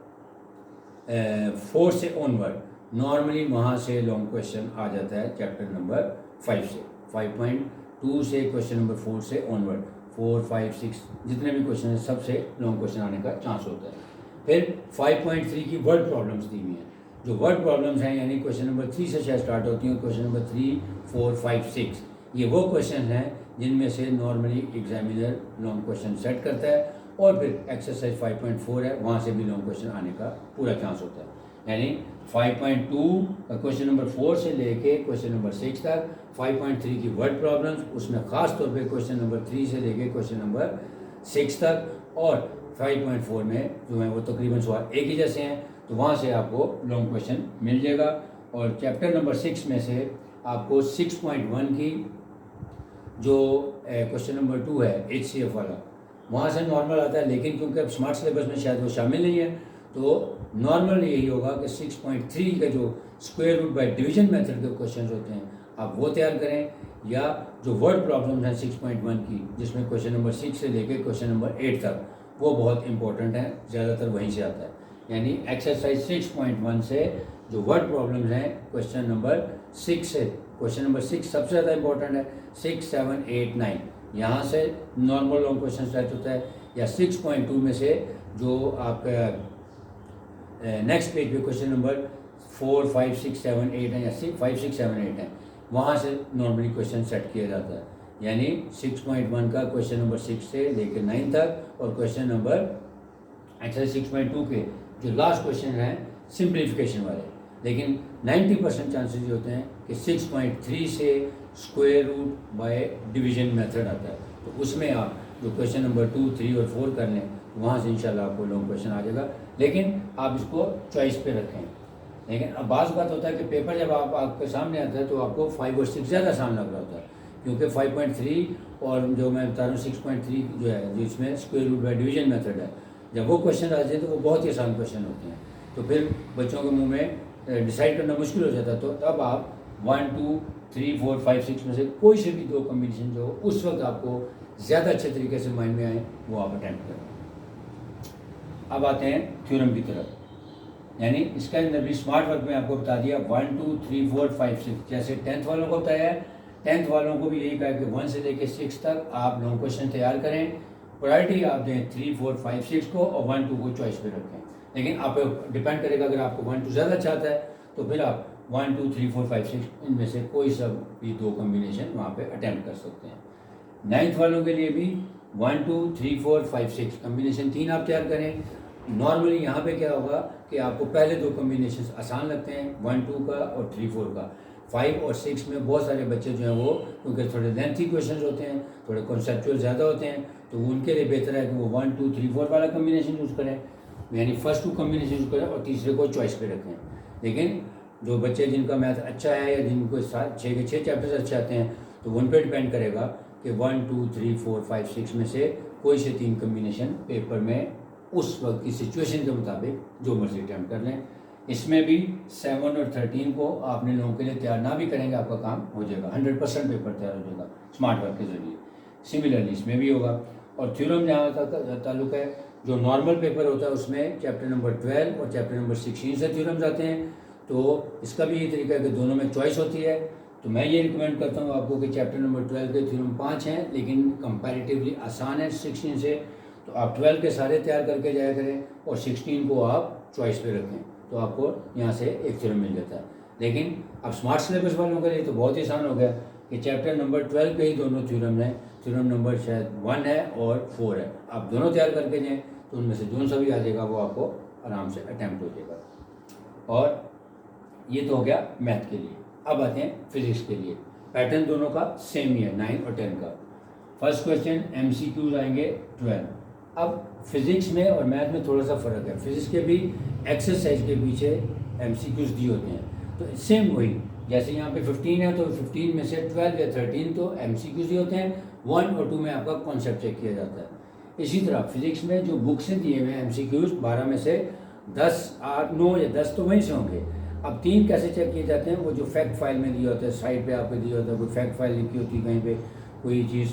4 से ऑनवर्ड नॉर्मली वहाँ से लॉन्ग क्वेश्चन आ जाता है चैप्टर नंबर 5 से। 5.2 से क्वेश्चन नंबर 4 से ऑनवर्ड 4, 5, 6 जितने भी क्वेश्चन हैं सबसे लॉन्ग क्वेश्चन आने का चांस होता है। फिर 5.3 की वर्ड प्रॉब्लम्स दी हुई हैं। जो वर्ड प्रॉब्लम्स हैं यानी क्वेश्चन नंबर 3 से शायद स्टार्ट होती हैं, क्वेश्चन नंबर 3, 4, 5, 6 ये वो क्वेश्चन हैं जिनमें से normally examiner long question set करता है, और फिर एक्सरसाइज 5.4 है वहाँ से भी लॉन्ग क्वेश्चन आने का पूरा चांस होता है। यानी 5.2 क्वेश्चन नंबर 4 से लेके क्वेश्चन नंबर 6 तक, 5.3 की वर्ड प्रॉब्लम्स उसमें ख़ास तौर पे क्वेश्चन नंबर 3 से लेके क्वेश्चन नंबर 6 तक, और 5.4 में जो है वो तकरीबन सवाल एक ही जैसे हैं, तो वहाँ से आपको लॉन्ग क्वेश्चन मिल जाएगा। और चैप्टर नंबर 6 में से आपको 6.1 की जो क्वेश्चन नंबर 2 है HCF वाला वहाँ से नॉर्मल आता है, लेकिन क्योंकि अब स्मार्ट सिलेबस में शायद वो शामिल नहीं है, तो नॉर्मल यही होगा कि 6.3 के जो square root by division method के क्वेश्चन होते हैं आप वो तैयार करें, या जो वर्ड प्रॉब्लम्स हैं 6.1 की जिसमें क्वेश्चन नंबर 6 से लेकर क्वेश्चन नंबर 8 तक वो बहुत इंपॉर्टेंट है, ज़्यादातर वहीं से आता है। यानी एक्सरसाइज 6.1 से जो वर्ड प्रॉब्लम्स हैं क्वेश्चन नंबर 6 से, क्वेश्चन नंबर 6 सबसे ज़्यादा इंपॉर्टेंट है, 6, 7, 8, 9 यहाँ से नॉर्मल लॉन्ग क्वेश्चन स्टार्ट होता है, या 6.2 में से जो आपका नेक्स्ट पेज पे क्वेश्चन नंबर 4, 5, 6, 7, 8 है, या 5, 6, 7, 8 है वहाँ से नॉर्मली क्वेश्चन सेट किया जाता है। यानी 6.1 का क्वेश्चन नंबर 6 से लेकर 9 तक, और क्वेश्चन नंबर एक्सरसाइज 6.2 के जो लास्ट क्वेश्चन हैं सिंप्लीफिकेशन वाले, लेकिन 90% चांसेस ये होते हैं कि 6.3 से square root by division method आता है, तो उसमें आप जो क्वेश्चन नंबर 2, 3 और 4 कर लें वहाँ से इंशाल्लाह आपको लॉन्ग क्वेश्चन आ जाएगा, लेकिन आप इसको चॉइस पे रखें। लेकिन अब बात होता है कि पेपर जब आपके सामने आता है तो आपको 5 और 6 ज़्यादा आसान लग रहा होता है, क्योंकि 5.3 और जो मैं बता रहा हूँ 6.3 जो है जिसमें square root by division method है, जब वो क्वेश्चन आते हैं तो वो बहुत ही आसान क्वेश्चन होते हैं, तो फिर बच्चों के मुंह में डिसाइड करना मुश्किल हो जाता है। तो तब आप 1, 2, 3, 4, 5, 6 में से कोई से भी 2 कम्बिनेशन जो उस वक्त आपको ज़्यादा अच्छे तरीके से माइंड में आए वो आप अटैम्प्ट करें। अब आते हैं थ्योरम की तरफ, यानी इसके अंदर भी स्मार्ट वर्क में आपको बता दिया 1, 2, 3, 4, 5, 6 जैसे 10th वालों को बताया है, 10th वालों को भी यही कहा कि 1 से लेकर 6 तक आप लॉन्ग क्वेश्चन तैयार करें, प्रायोरिटी आप दें 3, 4, 5, 6 को, और 1, 2 को चॉइस पे रखें। लेकिन आप डिपेंड करेगा, अगर आपको 1, 2 ज़्यादा अच्छा आता है तो फिर आप 1, 2, 3, 4, 5, 6 इनमें से कोई सा भी 2 कम्बिनेशन वहाँ पे अटैम्प्ट कर सकते हैं। 9th वालों के लिए भी 1, 2, 3, 4, 5, 6 कम्बिनेशन 3 आप तैयार करें। नॉर्मली यहाँ पे क्या होगा कि आपको पहले 2 कम्बिनेशन आसान लगते हैं, 1, 2 का और 3, 4 का। 5 और 6 में बहुत सारे बच्चे जो हैं वो क्योंकि थोड़े लेंथी क्वेश्चन होते हैं, थोड़े कॉन्सेप्चुअल ज़्यादा होते हैं, तो उनके लिए बेहतर है कि वो 1, 2, 3, 4 वाला कम्बिनेशन यूज़ करें, यानी फर्स्ट 2 कम्बिनेशन यूज़ करें और तीसरे को चॉइस पे रखें। लेकिन जो बच्चे जिनका मैथ अच्छा है या जिनको 6 के 6 चैप्टर्स अच्छे आते हैं तो उन पर डिपेंड करेगा कि 1, 2, 3, 4, 5, 6 में से कोई से 3 कम्बिनेशन पेपर में उस वक्त की सिचुएशन के मुताबिक जो मर्जी अटैम्प्ट कर लें। इसमें भी 7 और 13 को आपने लोगों के लिए तैयार ना भी करेंगे आपका काम हो जाएगा, 100% पेपर तैयार हो जाएगा स्मार्ट वर्क के ज़रिए। सिमिलरली इसमें भी होगा। और थ्योरम जहाँ तक ताल्लुक है, जो नॉर्मल पेपर होता है उसमें चैप्टर नंबर 12 और चैप्टर नंबर 16 से थ्योरम्स आते हैं, तो इसका भी ये तरीका है कि दोनों में चॉइस होती है। तो मैं ये रिकमेंड करता हूँ आपको कि चैप्टर नंबर 12 के थ्योरम 5 हैं, लेकिन कंपैरेटिवली आसान है 16 से, तो आप 12 के सारे तैयार करके जाया करें और 16 को आप चॉइस पे रखें, तो आपको यहाँ से एक थ्योरम मिल जाता है। लेकिन अब स्मार्ट सिलेबस वालों के लिए तो बहुत ही आसान हो गया कि चैप्टर नंबर 12 के ही दोनों थ्योरम हैं, थ्योरम नंबर शायद 1 है और 4 है, आप दोनों तैयार करके जाएँ तो उनमें से जो सा भी आ जाएगा वो आपको आराम से अटैम्प्ट हो जाएगा। और ये तो हो गया मैथ के लिए। अब आते हैं फिजिक्स के लिए। पैटर्न दोनों का सेम ही है, 9 और 10 का। फर्स्ट क्वेश्चन MCQs आएंगे 12। अब फिजिक्स में और मैथ में थोड़ा सा फ़र्क है, फिजिक्स के भी एक्सरसाइज के पीछे MCQs दिए होते हैं। तो सेम वही, जैसे यहाँ पे 15 है तो 15 में से 12 या 13 तो MCQs दिए होते हैं, 1 और 2 में आपका कॉन्सेप्ट चेक किया जाता है। इसी तरह फिजिक्स में जो बुक से दिए हुए MCQs 12 में से 10 8 9 या 10 तो वहीं से होंगे। अब 3 कैसे चेक किए जाते हैं, वो जो फैक्ट फाइल में दिए होते हैं, साइड पे आपको दिया होता है, कोई फैक्ट फाइल लिखी होती है कहीं पे, कोई चीज़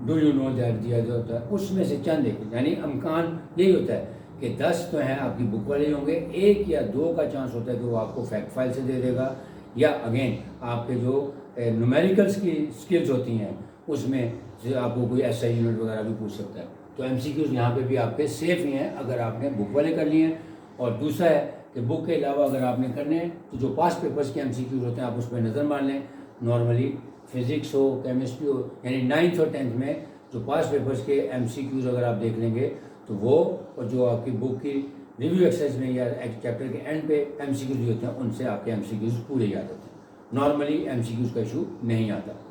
डू यू नो दैट दिया होता है, उसमें से चंद एक, यानी अमकान यही होता है कि 10 तो हैं आपकी बुक वाले होंगे, 1 या 2 का चांस होता है कि वो आपको फैक्ट फाइल से दे देगा, या अगेन आपके जो न्यूमेरिकल्स की स्किल्स होती हैं उसमें से आपको कोई SI यूनिट वगैरह भी पूछ सकता है। तो MCQs यहाँ पे भी आपके सेफ ही हैं अगर आपने बुक वाले कर लिए हैं। और दूसरा है कि बुक के अलावा अगर आपने करने हैं तो जो पास्ट पेपर्स के MCQs होते हैं आप उस पर नज़र मार लें। नॉर्मली फिज़िक्स हो, केमिस्ट्री हो, यानी 9th और 10th में जो पास्ट पेपर्स के MCQs अगर आप देख लेंगे तो वो, और जो आपकी बुक की रिव्यू एक्सरसाइज में या चैप्टर के एंड पे MCQs भी होते हैं उनसे आपके MCQs पूरे याद होते हैं। नॉर्मली MCQs का इशू नहीं आता।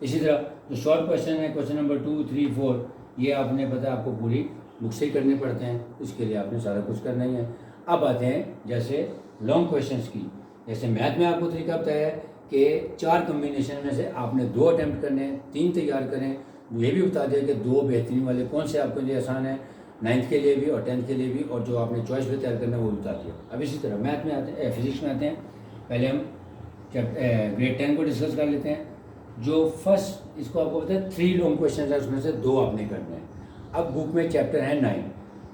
इसी तरह जो शॉर्ट क्वेश्चन है, क्वेश्चन नंबर 2 3 4, ये आपने पता आपको पूरी बुक से ही करने पड़ते हैं, इसके लिए आपने सारा कुछ करना ही है। अब आते हैं जैसे लॉन्ग क्वेश्चंस की। जैसे मैथ में आपको तरीका बताया है कि 4 कम्बिनेशन में से आपने 2 अटैम्प्ट करने हैं, 3 तैयार करें। ये भी बता दिया कि 2 बेहतरीन वाले कौन से आपके लिए आसान है, 9th के लिए भी और 10th के लिए भी, और जो आपने चॉइस पे तैयार करना है वो बता दिया। अब इसी तरह मैथ में आते हैं, फिजिक्स में आते हैं। पहले हम ग्रेड 10 को डिस्कस कर लेते हैं। जो फर्स्ट, इसको आपको पता है 3 लॉन्ग क्वेश्चन है, उसमें से 2 आपने करने हैं। अब बुक में चैप्टर है 9,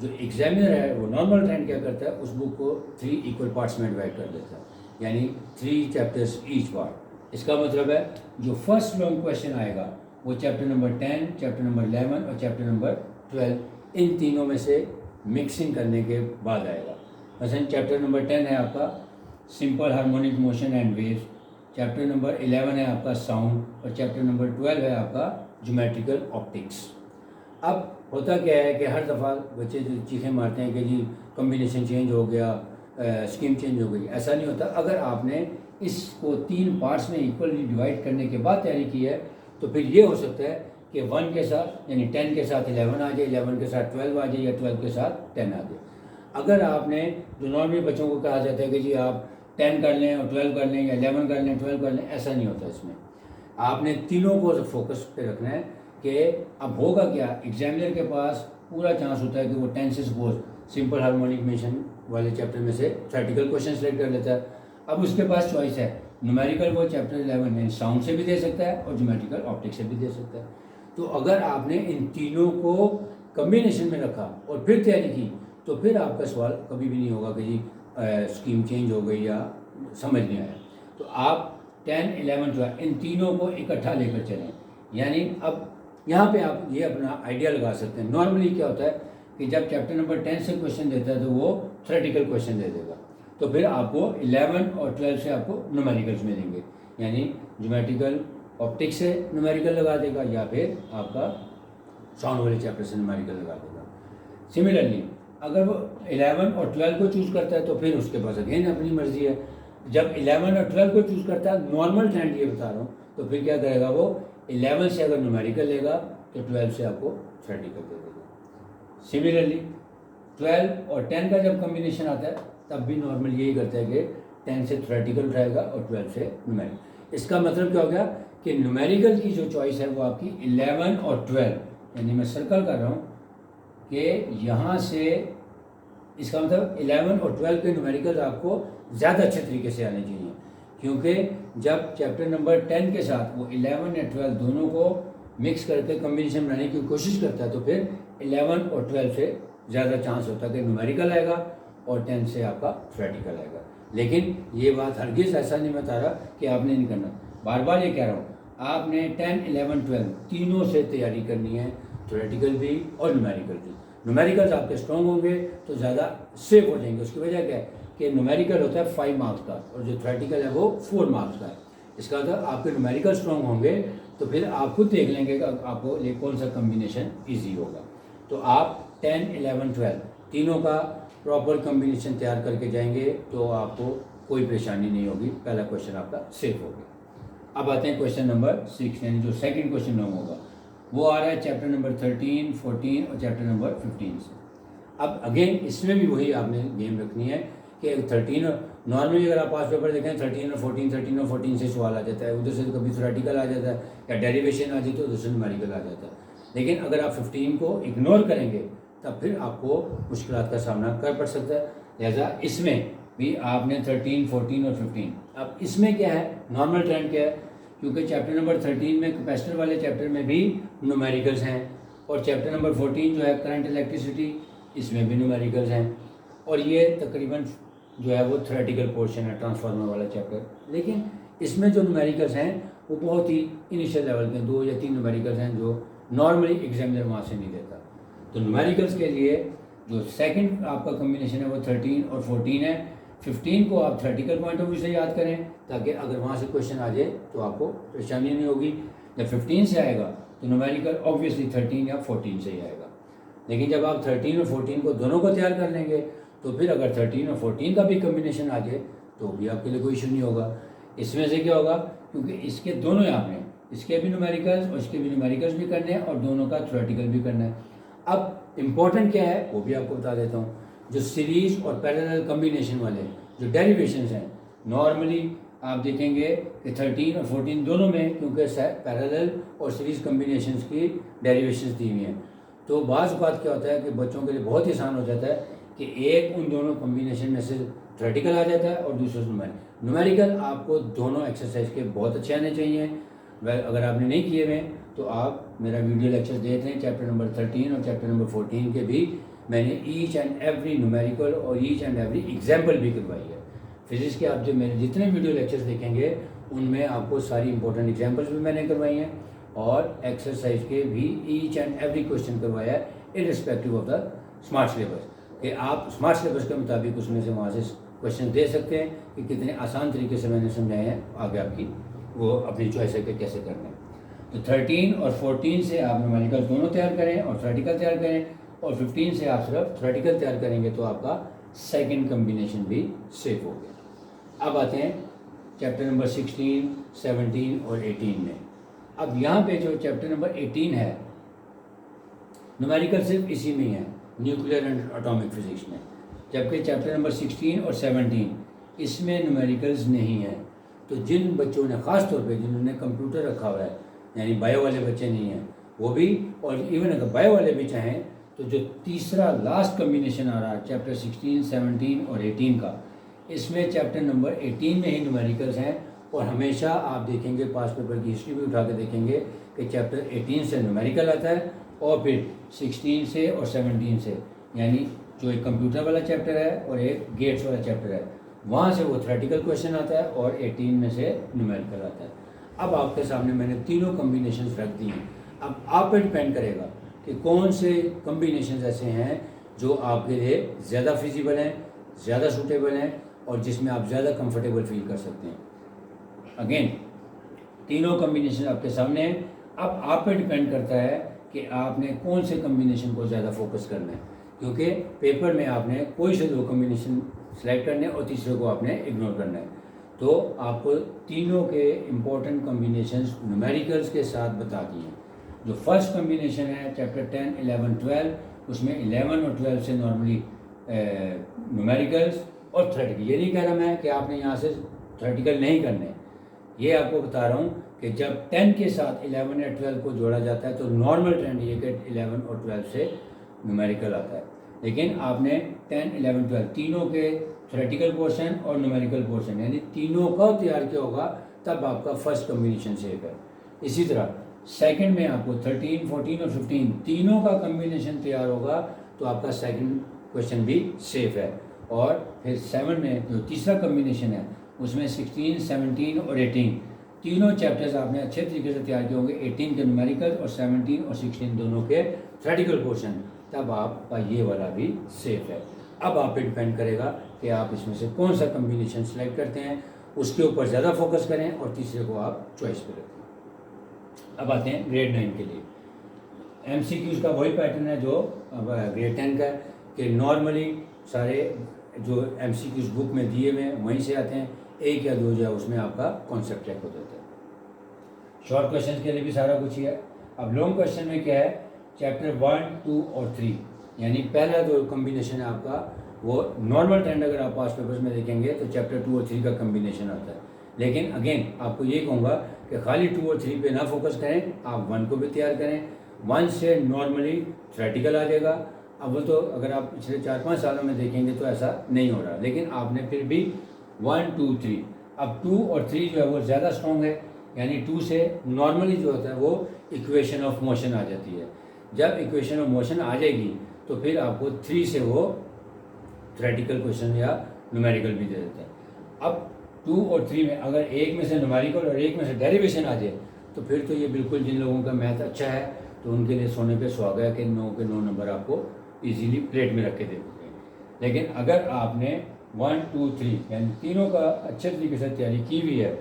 जो एग्जामिनर है वो नॉर्मल ट्रेंड क्या करता है, उस बुक को 3 इक्वल पार्ट्स में डिवाइड कर देता है, यानी 3 चैप्टर्स ईच पार्ट। इसका मतलब है जो फर्स्ट लॉन्ग क्वेश्चन आएगा वो चैप्टर नंबर 10, चैप्टर नंबर 11 और चैप्टर नंबर 12, इन तीनों में से मिक्सिंग करने के बाद आएगा। मसलन चैप्टर नंबर 10 है आपका simple harmonic motion and waves, chapter number 11 है आपका साउंड, और चैप्टर नंबर 12 है आपका ज्योमेट्रिकल ऑप्टिक्स। अब होता क्या है कि हर दफ़ा बच्चे जो चीखें मारते हैं कि जी कम्बिनेशन चेंज हो गया, स्कीम चेंज हो गई, ऐसा नहीं होता। अगर आपने इसको 3 पार्ट्स में इक्वली डिवाइड करने के बाद तैयारी की है तो फिर ये हो सकता है कि 1 के साथ, यानी 10 के साथ 11 आ जाए, 11 के साथ 12 आ जाए, या 12 के साथ 10 आ जाए। अगर आपने, जो नॉर्मली बच्चों को कहा जाता है कि जी आप 10 कर लें और 12 कर लें, या 11 कर लें 12 कर लें, ऐसा नहीं होता। इसमें आपने तीनों को फोकस पे रखना है कि अब होगा क्या, एग्जामिनर के पास पूरा चांस होता है कि वो 10 से सपोज सिंपल हार्मोनिक मोशन वाले चैप्टर में से थ्योरेटिकल क्वेश्चन सेलेक्ट कर लेता है। अब उसके पास चॉइस है, न्यूमेरिकल वो चैप्टर 11 में साउंड से भी दे सकता है और ज्योमेट्रिकल ऑप्टिक्स से भी दे सकता है। तो अगर आपने इन तीनों को कम्बिनेशन में रखा और फिर तैयारी की तो फिर आपका सवाल कभी भी नहीं होगा कि जी स्कीम चेंज हो गई या समझ नहीं आया। तो आप 10, 11, 12 इन तीनों को इकट्ठा लेकर चलें। यानी अब यहाँ पे आप ये अपना आइडिया लगा सकते हैं। नॉर्मली क्या होता है कि जब चैप्टर नंबर 10 से क्वेश्चन देता है तो वो थ्योरेटिकल क्वेश्चन दे देगा, तो फिर आपको 11 और 12 से आपको न्यूमेरिकल्स मिलेंगे, यानी ज्योमेट्रिकल ऑप्टिक्स से न्यूमेरिकल लगा देगा या फिर आपका साउंड वाले चैप्टर से न्यूमेरिकल लगा देगा। सिमिलरली अगर वो 11 और 12 को चूज़ करता है तो फिर उसके पास अगेन अपनी मर्जी है। जब 11 और 12 को चूज़ करता है, नॉर्मल ट्रेंड ये बता रहा हूँ, तो फिर क्या करेगा वो 11 से अगर न्यूमेरिकल लेगा तो 12 से आपको थ्योरेटिकल दे देगा। सिमिलरली 12 और 10 का जब कम्बिनेशन आता है तब भी नॉर्मल यही करता है कि 10 से थ्योरेटिकल उठाएगा और 12 से न्यूमेरिकल। इसका मतलब क्या हो गया कि न्यूमेरिकल की जो चॉइस है वो आपकी 11 और 12, यानी मैं सर्कल कर रहा हूँ कि यहाँ से, इसका मतलब 11 और 12 के न्यूमेरिकल आपको ज़्यादा अच्छे तरीके से आने चाहिए, क्योंकि जब चैप्टर नंबर 10 के साथ वो 11 या 12 दोनों को मिक्स करके कम्बिनेशन बनाने की कोशिश करता है तो फिर 11 और 12 से ज़्यादा चांस होता है कि न्यूमेरिकल आएगा और 10 से आपका थ्योरेटिकल आएगा। लेकिन ये बात हरगिज़ ऐसा नहीं बता रहा कि आपने नहीं करना, बार बार ये कह रहा हूँ, आपने 10, 11, 12 तीनों से तैयारी करनी है, थ्योरेटिकल भी और न्यूमेरिकल भी। न्यूमेरिकल्स आपके स्ट्रॉन्ग होंगे तो ज़्यादा सेफ हो जाएंगे। उसकी वजह क्या है कि न्यूमेरिकल होता है 5 मार्क्स का और जो थ्योरेटिकल है वो 4 मार्क्स का है। इसका मतलब आपके न्यूमेरिकल स्ट्रॉन्ग होंगे तो फिर आप खुद देख लेंगे कि आपको लिए कौन सा कम्बिनेशन ईजी होगा। तो आप 10, 11, 12 तीनों का प्रॉपर कम्बिनेशन तैयार करके जाएंगे तो आपको कोई परेशानी नहीं होगी। पहला क्वेश्चन आपका सेफ हो गया। अब आते हैं क्वेश्चन नंबर 6, यानी जो सेकंड क्वेश्चन लॉन्ग होगा वो आ रहा है चैप्टर नंबर 13, 14 और चैप्टर नंबर 15 से। अब अगेन इसमें भी वही आपने गेम रखनी है कि 13 नॉर्मली अगर आप पास पेपर देखें 13 और 14 से सवाल आ जाता है, उधर से तो कभी थ्योरेटिकल आ जाता है या डेरिवेशन आ जाती है, उधर से न्यूमेरिकल आ जाता है। लेकिन अगर आप 15 को इग्नोर करेंगे तब फिर आपको मुश्किलात का सामना कर पड़ सकता है। लिहाजा इसमें भी आपने 13, 14 और 15, अब इसमें क्या है, नॉर्मल ट्रेंड क्या है, क्योंकि चैप्टर नंबर 13 में कैपेसिटर वाले चैप्टर में भी न्यूमेरिकल्स हैं, और चैप्टर नंबर 14 जो है करंट इलेक्ट्रिसिटी, इसमें भी न्यूमेरिकल्स हैं, और ये तकरीबन जो है वो थ्योरेटिकल पोर्शन है ट्रांसफार्मर वाला चैप्टर। लेकिन इसमें जो न्यूमेरिकल्स हैं वो बहुत ही इनिशियल लेवल के 2 या 3 न्यूमेरिकल्स हैं जो नॉर्मली एग्जामिनर वहाँ से नहीं देता। तो न्यूमेरिकल्स के लिए जो सेकंड आपका कम्बिनेशन है वो 13 और 14 है। 15 को आप थ्योरेटिकल पॉइंट ऑफ व्यू से याद करें ताकि अगर वहाँ से क्वेश्चन आ जाए तो आपको परेशानी नहीं होगी। जब 15 से आएगा तो न्यूमेरिकल ऑब्वियसली 13 या 14 से ही आएगा। लेकिन जब आप 13 और 14 को दोनों को तैयार कर लेंगे तो फिर अगर 13 और 14 का भी कम्बिनेशन आ जाए तो भी आपके लिए कोई इशू नहीं होगा। इसमें से क्या होगा, क्योंकि इसके दोनों ही आपने, इसके भी न्यूमेरिकल्स और इसके भी न्यूमेरिकल्स भी करने हैं और दोनों का थ्योरेटिकल भी करना है। अब इम्पॉर्टेंट क्या है वो भी आपको बता देता हूँ। जो सीरीज और पैरेलल कम्बिनेशन वाले जो डेरिवेशंस हैं, नॉर्मली आप देखेंगे कि 13 और 14 दोनों में, क्योंकि पैरेलल और सीरीज कम्बिनेशंस की डेरिवेशंस दी हुई हैं, तो बाज़ बात क्या होता है कि बच्चों के लिए बहुत ही आसान हो जाता है कि एक उन दोनों कम्बिनेशन में से थ्योरेटिकल आ जाता है और दूसरा न्यूमेरिकल। आपको दोनों एक्सरसाइज के बहुत अच्छे आने चाहिए। वह अगर आपने नहीं किए हुए तो आप मेरा वीडियो लेक्चर देख रहे हैं, चैप्टर नंबर 13 और चैप्टर नंबर 14 के भी मैंने ईच एंड एवरी न्यूमेरिकल और ईच एंड एवरी एग्जाम्पल भी करवाई है। फिजिक्स के आप जो मेरे जितने वीडियो लेक्चर्स देखेंगे उनमें आपको सारी इंपॉर्टेंट एग्जाम्पल्स भी मैंने करवाई हैं और एक्सरसाइज के भी ईच एंड एवरी क्वेश्चन करवाया है irrespective of the smart syllabus, कि आप स्मार्ट सिलेबस के मुताबिक उसमें से वहाँ से क्वेश्चन दे सकते हैं कि कितने आसान तरीके से मैंने समझाए हैं। आगे आपकी वो अपनी चॉइस है कि कैसे करना है। तो 13 और 14 से आप न्यूमेरिकल दोनों तैयार करें और थ्योरेटिकल तैयार करें, और 15 से आप सिर्फ थ्योरेटिकल तैयार करेंगे तो आपका सेकंड कम्बिनेशन भी सेफ हो गया। अब आते हैं चैप्टर नंबर 16, 17 और 18 में। अब यहाँ पे जो चैप्टर नंबर 18 है, न्यूमेरिकल सिर्फ इसी में ही है, न्यूक्लियर एंड एटॉमिक फिजिक्स में, जबकि चैप्टर नंबर 16 और 17 इसमें न्यूमेरिकल्स नहीं है। तो जिन बच्चों ने ख़ास तौर पे जिन्होंने कंप्यूटर रखा हुआ है, यानी बायो वाले बच्चे नहीं हैं वो भी, और इवन अगर बायो वाले भी चाहें तो जो तीसरा लास्ट कम्बिनेशन आ रहा है चैप्टर 16, 17 और 18 का, इसमें चैप्टर नंबर 18 में ही न्यूमेरिकल्स हैं। और हमेशा आप देखेंगे पास पेपर की हिस्ट्री भी उठा के देखेंगे कि चैप्टर 18 से न्यूमेरिकल आता है और फिर 16 से और 17 से, यानी जो एक कंप्यूटर वाला चैप्टर है और एक गेट्स वाला चैप्टर है, वहाँ से वो थ्योरेटिकल क्वेश्चन आता है और 18 में से न्यूमेरिकल आता है। अब आपके सामने मैंने तीनों कम्बिनेशंस रख दी हैं। अब आप पे डिपेंड करेगा कि कौन से कम्बिनेशंस ऐसे हैं जो आपके लिए ज़्यादा फिजिबल हैं, ज़्यादा सूटेबल हैं और जिसमें आप ज़्यादा कंफर्टेबल फील कर सकते हैं। अगेन तीनों कम्बिनेशन आपके सामने हैं। अब आप पे डिपेंड करता है कि आपने कौन से कम्बिनेशन को ज़्यादा फोकस करना है, क्योंकि पेपर में आपने कोई से 2 कम्बिनेशन सेलेक्ट करने और तीसरे को आपने इग्नोर करना है। तो आपको तीनों के इम्पोर्टेंट कम्बिनेशंस न्यूमेरिकल्स के साथ बता दिए हैं। जो फर्स्ट कम्बिनेशन है चैप्टर 10, 11, 12, उसमें 11 और 12 से नॉर्मली न्यूमेरिकल्स और थ्योरेटिकल। ये नहीं कह रहा मैं कि आपने यहाँ से थ्योरेटिकल नहीं करने, ये आपको बता रहा हूँ कि जब 10 के साथ 11 या 12 को जोड़ा जाता है तो नॉर्मल ट्रेंड ये कि 11 और 12 से न्यूमेरिकल आता है। लेकिन आपने 10, 11, 12 तीनों के थ्योरेटिकल पोर्शन और न्यूमेरिकल पोर्शन यानी तीनों का तैयार किया होगा तब आपका फर्स्ट कम्बिनेशन सेफ है। इसी तरह सेकंड में आपको 13, 14 और 15 तीनों का कम्बिनेशन तैयार होगा तो आपका सेकंड क्वेश्चन भी सेफ है। और फिर 7 में जो तीसरा कम्बिनेशन है उसमें 16, 17 और 18 तीनों चैप्टर्स आपने अच्छे तरीके से तैयार किए होंगे, 18 के न्यूमेरिकल और 17 और 16 दोनों के थ्योरेटिकल पोर्शन, तब आपका ये वाला भी सेफ है। अब आप पे डिपेंड करेगा कि आप इसमें से कौन सा कम्बिनेशन सेलेक्ट करते हैं, उसके ऊपर ज़्यादा फोकस करें और तीसरे को आप चॉइस पे रखें। अब आते हैं ग्रेड 9 के लिए। MCQs का वही पैटर्न है जो ग्रेड 10 का है कि नॉर्मली सारे जो MCQs बुक में दिए हुए हैं वहीं से आते हैं, 1 या 2 जो है उसमें आपका कॉन्सेप्ट चेक हो जाता है। शॉर्ट क्वेश्चन के लिए भी सारा कुछ ही है। अब लॉन्ग क्वेश्चन में क्या है, चैप्टर 1, 2 और 3 यानी पहला जो कम्बिनेशन है आपका वो नॉर्मल ट्रेंड अगर आप पास्ट पेपर्स में देखेंगे तो चैप्टर 2 और 3 का कम्बिनेशन आता है। लेकिन अगेन आपको ये कहूँगा कि खाली 2 और 3 पे ना फोकस करें, आप 1 को भी तैयार करें। 1 से नॉर्मली थ्योरेटिकल आ जाएगा। अब वो तो अगर आप पिछले 4-5 सालों में देखेंगे तो ऐसा नहीं हो रहा, लेकिन आपने फिर भी 1, 2, 3, अब 2 और 3 जो है वो ज़्यादा स्ट्रॉन्ग है, यानी 2 से नॉर्मली जो होता है वो इक्वेशन ऑफ मोशन आ जाती है। जब इक्वेशन ऑफ मोशन आ जाएगी तो फिर आपको 3 से वो थ्योरेटिकल क्वेश्चन या न्यूमेरिकल भी दे देते हैं। अब 2 और 3 में अगर एक में से न्यूमेरिकल और एक में से डेरिवेशन आ जाए तो फिर तो ये बिल्कुल, जिन लोगों का मैथ अच्छा है तो उनके लिए सोने पे सुहागा है कि 9 के 9 नंबर आपको इजीली प्लेट में रख के दे देंगे। लेकिन अगर आपने 1, 2, 3 यानी तीनों का अच्छे तरीके से तैयारी की हुई है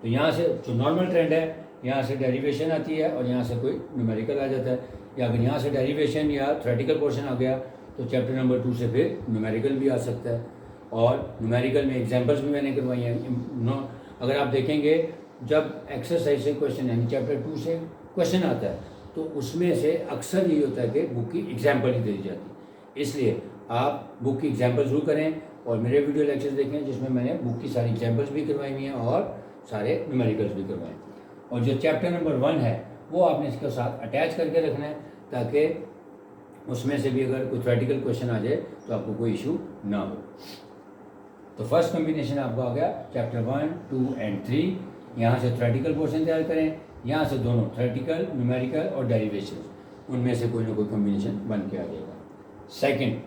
तो यहाँ से जो नॉर्मल ट्रेंड है, यहाँ से डेरिवेशन आती है और यहाँ से कोई न्यूमेरिकल आ जाता है, या अगर यहाँ से डेरिवेशन या थ्योरेटिकल पोर्शन आ गया तो चैप्टर नंबर 2 से फिर न्यूमेरिकल भी आ सकता है। और न्यूमेरिकल में एग्जांपल्स भी मैंने करवाई हैं। अगर आप देखेंगे जब एक्सरसाइज से क्वेश्चन यानी चैप्टर 2 से क्वेश्चन आता है तो उसमें से अक्सर ये होता है कि बुक की एग्जाम्पल ही दे दी जाती है। इसलिए आप बुक की एग्जाम्पल जरूर करें और मेरे वीडियो लेक्चर देखें जिसमें मैंने बुक की सारी एग्जाम्पल्स भी करवाई हुई हैं और सारे न्यूमेरिकल्स भी करवाए। और जो चैप्टर नंबर 1 है वो आपने इसके साथ अटैच करके रखना है ताकि उसमें से भी अगर कोई थ्योरेटिकल क्वेश्चन आ जाए तो आपको कोई इशू ना हो। तो फर्स्ट कॉम्बिनेशन आपका आ गया चैप्टर 1, 2 एंड 3। यहाँ से थ्योरेटिकल पोर्शन तैयार करें, यहाँ से दोनों थ्योरेटिकल, न्यूमेरिकल और डेरिवेशन, उनमें से कोई ना कोई कॉम्बिनेशन बन के आ जाएगा। सेकंड,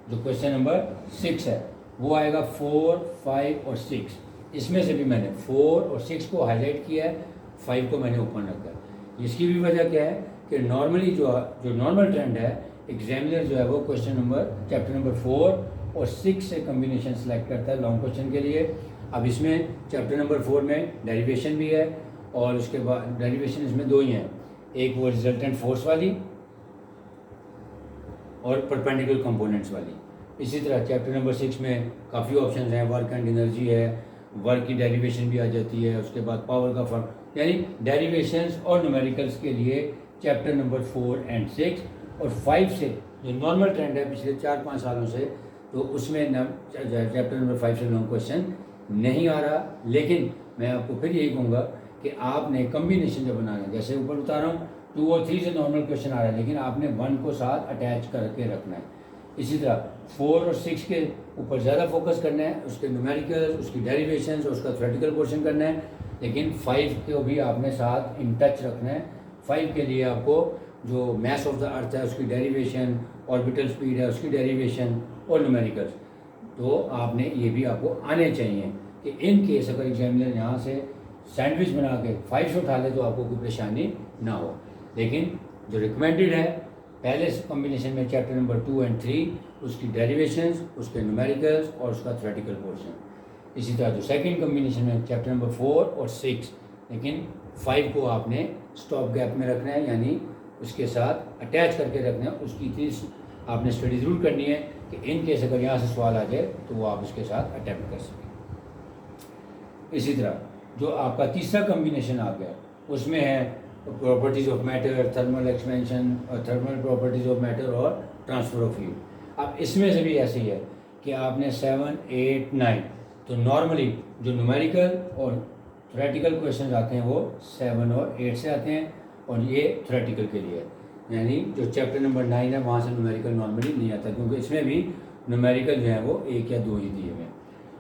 जो क्वेश्चन नंबर 6 है वो आएगा 4, 5 और 6। इसमें से भी मैंने 4 और 6 को हाईलाइट किया है, 5 को मैंने ओपन रखा है। इसकी भी वजह क्या है कि नॉर्मली जो नॉर्मल ट्रेंड है, एग्जामिनर जो है वो क्वेश्चन नंबर चैप्टर नंबर 4 और 6 से कॉम्बिनेशन सेलेक्ट करता है लॉन्ग क्वेश्चन के लिए। अब इसमें चैप्टर नंबर 4 में डेरिवेशन भी है और उसके बाद डेरिवेशन इसमें 2 ही हैं, एक वो रिजल्टेंट फोर्स वाली और परपेंडिकुलर कंपोनेंट्स वाली। इसी तरह चैप्टर नंबर 6 में काफ़ी ऑप्शंस हैं, वर्क एंड एनर्जी है, वर्क की डेरिवेशन भी आ जाती है, उसके बाद पावर का फर्क, यानी डेरिवेशंस और न्यूमेरिकल्स के लिए चैप्टर नंबर 4 एंड 6 और 5 से जो नॉर्मल ट्रेंड है पिछले 4-5 सालों से, तो उसमें चैप्टर नंबर 5 से लॉन्ग क्वेश्चन नहीं आ रहा। लेकिन मैं आपको फिर यही कहूँगा कि आपने कम्बिनेशन जो बनाना है, जैसे ऊपर बता रहा हूँ 2 और 3 से नॉर्मल क्वेश्चन आ रहा है, लेकिन आपने 1 को साथ अटैच करके रखना है। इसी तरह 4 और 6 के ऊपर ज़्यादा फोकस करना है, उसके न्यूमेरिकल्स, उसकी डेरिवेशंस और उसका थ्योरेटिकल पोर्शन करना है, लेकिन 5 को भी आपने साथ इन टच रखना है। 5 के लिए आपको जो मैस ऑफ द अर्थ है उसकी डेरिवेशन, ऑर्बिटल स्पीड है उसकी डेरिवेशन और न्यूमेरिकल्स, तो आपने ये भी आपको आने चाहिए कि इन केस अगर एग्जामिनर यहाँ से सैंडविच बना के 5 से उठा ले तो आपको कोई परेशानी ना हो। लेकिन जो रिकमेंडेड है पहले कॉम्बिनेशन में चैप्टर नंबर 2 एंड 3, उसकी डेरिवेशंस, उसके न्यूमेरिकल्स और उसका थ्योरेटिकल पोर्शन। इसी तरह जो सेकंड कॉम्बिनेशन में चैप्टर नंबर 4 और 6, लेकिन 5 को आपने स्टॉप गैप में रखना है, यानी उसके साथ अटैच करके रखना है। उसकी इतनी आपने स्टडी ज़रूर करनी है कि इन केस अगर यहाँ से सवाल आ जाए तो वो आप उसके साथ अटैम्प्ट कर सकें। इसी तरह जो आपका तीसरा कॉम्बिनेशन आ गया उसमें है properties of matter, thermal expansion और थर्मल प्रॉपर्टीज़ ऑफ मैटर और ट्रांसफर ऑफ हीट। अब इसमें से भी ऐसे ही है कि आपने 7, 8, 9, तो नॉर्मली जो न्यूमेरिकल और थ्योरेटिकल क्वेश्चन आते हैं वो 7 और 8 से आते हैं, और ये थ्योरेटिकल के लिए है। यानी जो चैप्टर नंबर 9 है वहाँ से न्यूमेरिकल नॉर्मली नहीं आता, क्योंकि इसमें भी न्यूमेरिकल जो है वो 1 या 2 ही दिए हुए हैं।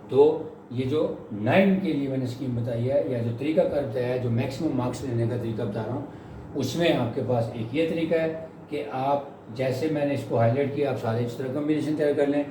तो ये जो 9 के लिए मैंने स्कीम बताई है, या जो तरीका कर बताया है, जो मैक्सिमम मार्क्स लेने का तरीका बता रहा हूँ, उसमें आपके पास एक ये तरीका है कि आप जैसे मैंने इसको हाईलाइट किया, आप सारे इस तरह कॉम्बिनेशन तैयार कर लें।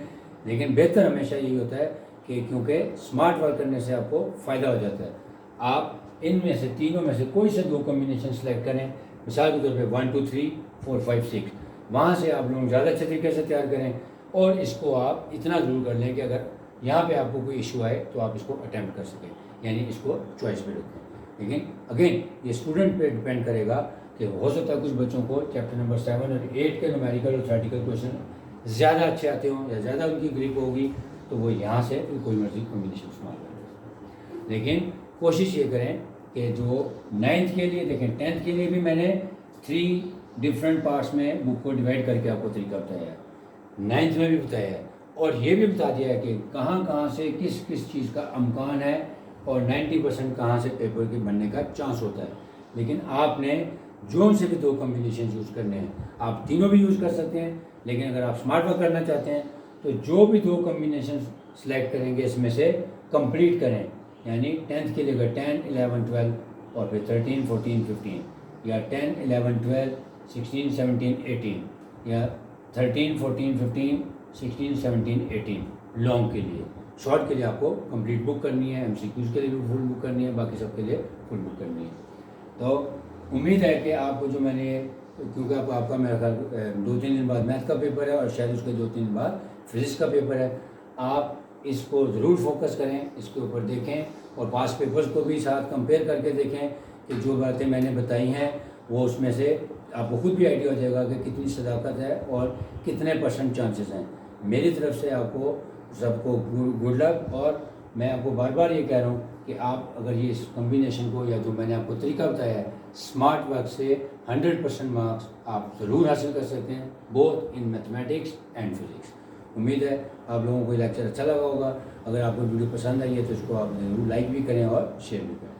लेकिन बेहतर हमेशा यही होता है कि क्योंकि स्मार्ट वर्क करने से आपको फ़ायदा हो जाता है, आप इनमें से तीनों में से कोई से 2 कॉम्बिनेशन सेलेक्ट करें। मिसाल के तौर पे 1, 2, 3, 4, 5, 6, वहाँ से आप लोग ज़्यादा अच्छे तरीके से तैयार करें, और इसको आप इतना ज़रूर कर लें कि अगर यहाँ पे आपको कोई इशू आए तो आप इसको अटैम्प्ट कर सकें, यानी इसको चॉइस पे रखें। लेकिन अगेन ये स्टूडेंट पे डिपेंड करेगा कि हो सकता है कुछ बच्चों को चैप्टर नंबर 7 और 8 के न्यूमेरिकल और थ्योरेटिकल क्वेश्चन ज़्यादा अच्छे आते हों या ज़्यादा उनकी ग्रिप होगी, तो वो यहाँ से कोई मर्जी कॉम्बिनेशन इस्तेमाल करें। लेकिन कोशिश ये करें कि जो 9th के लिए देखें, 10th के लिए भी मैंने 3 डिफरेंट पार्ट्स में बुक को डिवाइड करके आपको तरीका बताया है, 9th में भी बताया है, और ये भी बता दिया है कि कहाँ कहाँ से किस किस चीज़ का अमकान है और 90% कहाँ से पेपर के बनने का चांस होता है। लेकिन आपने जो से भी 2 कॉम्बिनेशन यूज़ करने हैं, आप तीनों भी यूज़ कर सकते हैं, लेकिन अगर आप स्मार्ट वर्क करना चाहते हैं तो जो भी 2 कॉम्बिनेशन सेलेक्ट करेंगे इसमें से कंप्लीट करें। यानी 10th के लिए अगर 10, 11, 12 और फिर 13, 14, 15 या 10, 11, 12, 16, 17, 18 या 13, 14, 15, 16, 17, 18 लॉन्ग के लिए। शॉर्ट के लिए आपको कंप्लीट बुक करनी है, MCQs के लिए भी फुल बुक करनी है, बाकी सब के लिए फुल बुक करनी है। तो उम्मीद है कि आपको जो मैंने, क्योंकि आपका मेरा ख्याल 2-3 दिन बाद मैथ का पेपर है और शायद उसके 2-3 दिन बाद फिजिक्स का पेपर है, आप इसको ज़रूर फोकस करें, इसके ऊपर देखें और पास पेपर्स को भी साथ कंपेयर करके देखें कि जो बातें मैंने बताई हैं वो उसमें से आपको खुद भी आइडिया हो जाएगा कि कितनी सदाकत है और कितने % चांसेस हैं। मेरी तरफ से आपको सबको गुड लक। और मैं आपको बार बार ये कह रहा हूँ कि आप अगर ये इस कॉम्बिनेशन को या जो मैंने आपको तरीका बताया है स्मार्ट वर्क से 100% मार्क्स आप ज़रूर हासिल कर सकते हैं, both in mathematics and physics. उम्मीद है आप लोगों को ये लेक्चर अच्छा लगा होगा। अगर आपको वीडियो पसंद आई है तो इसको आप ज़रूर लाइक भी करें और शेयर भी करें।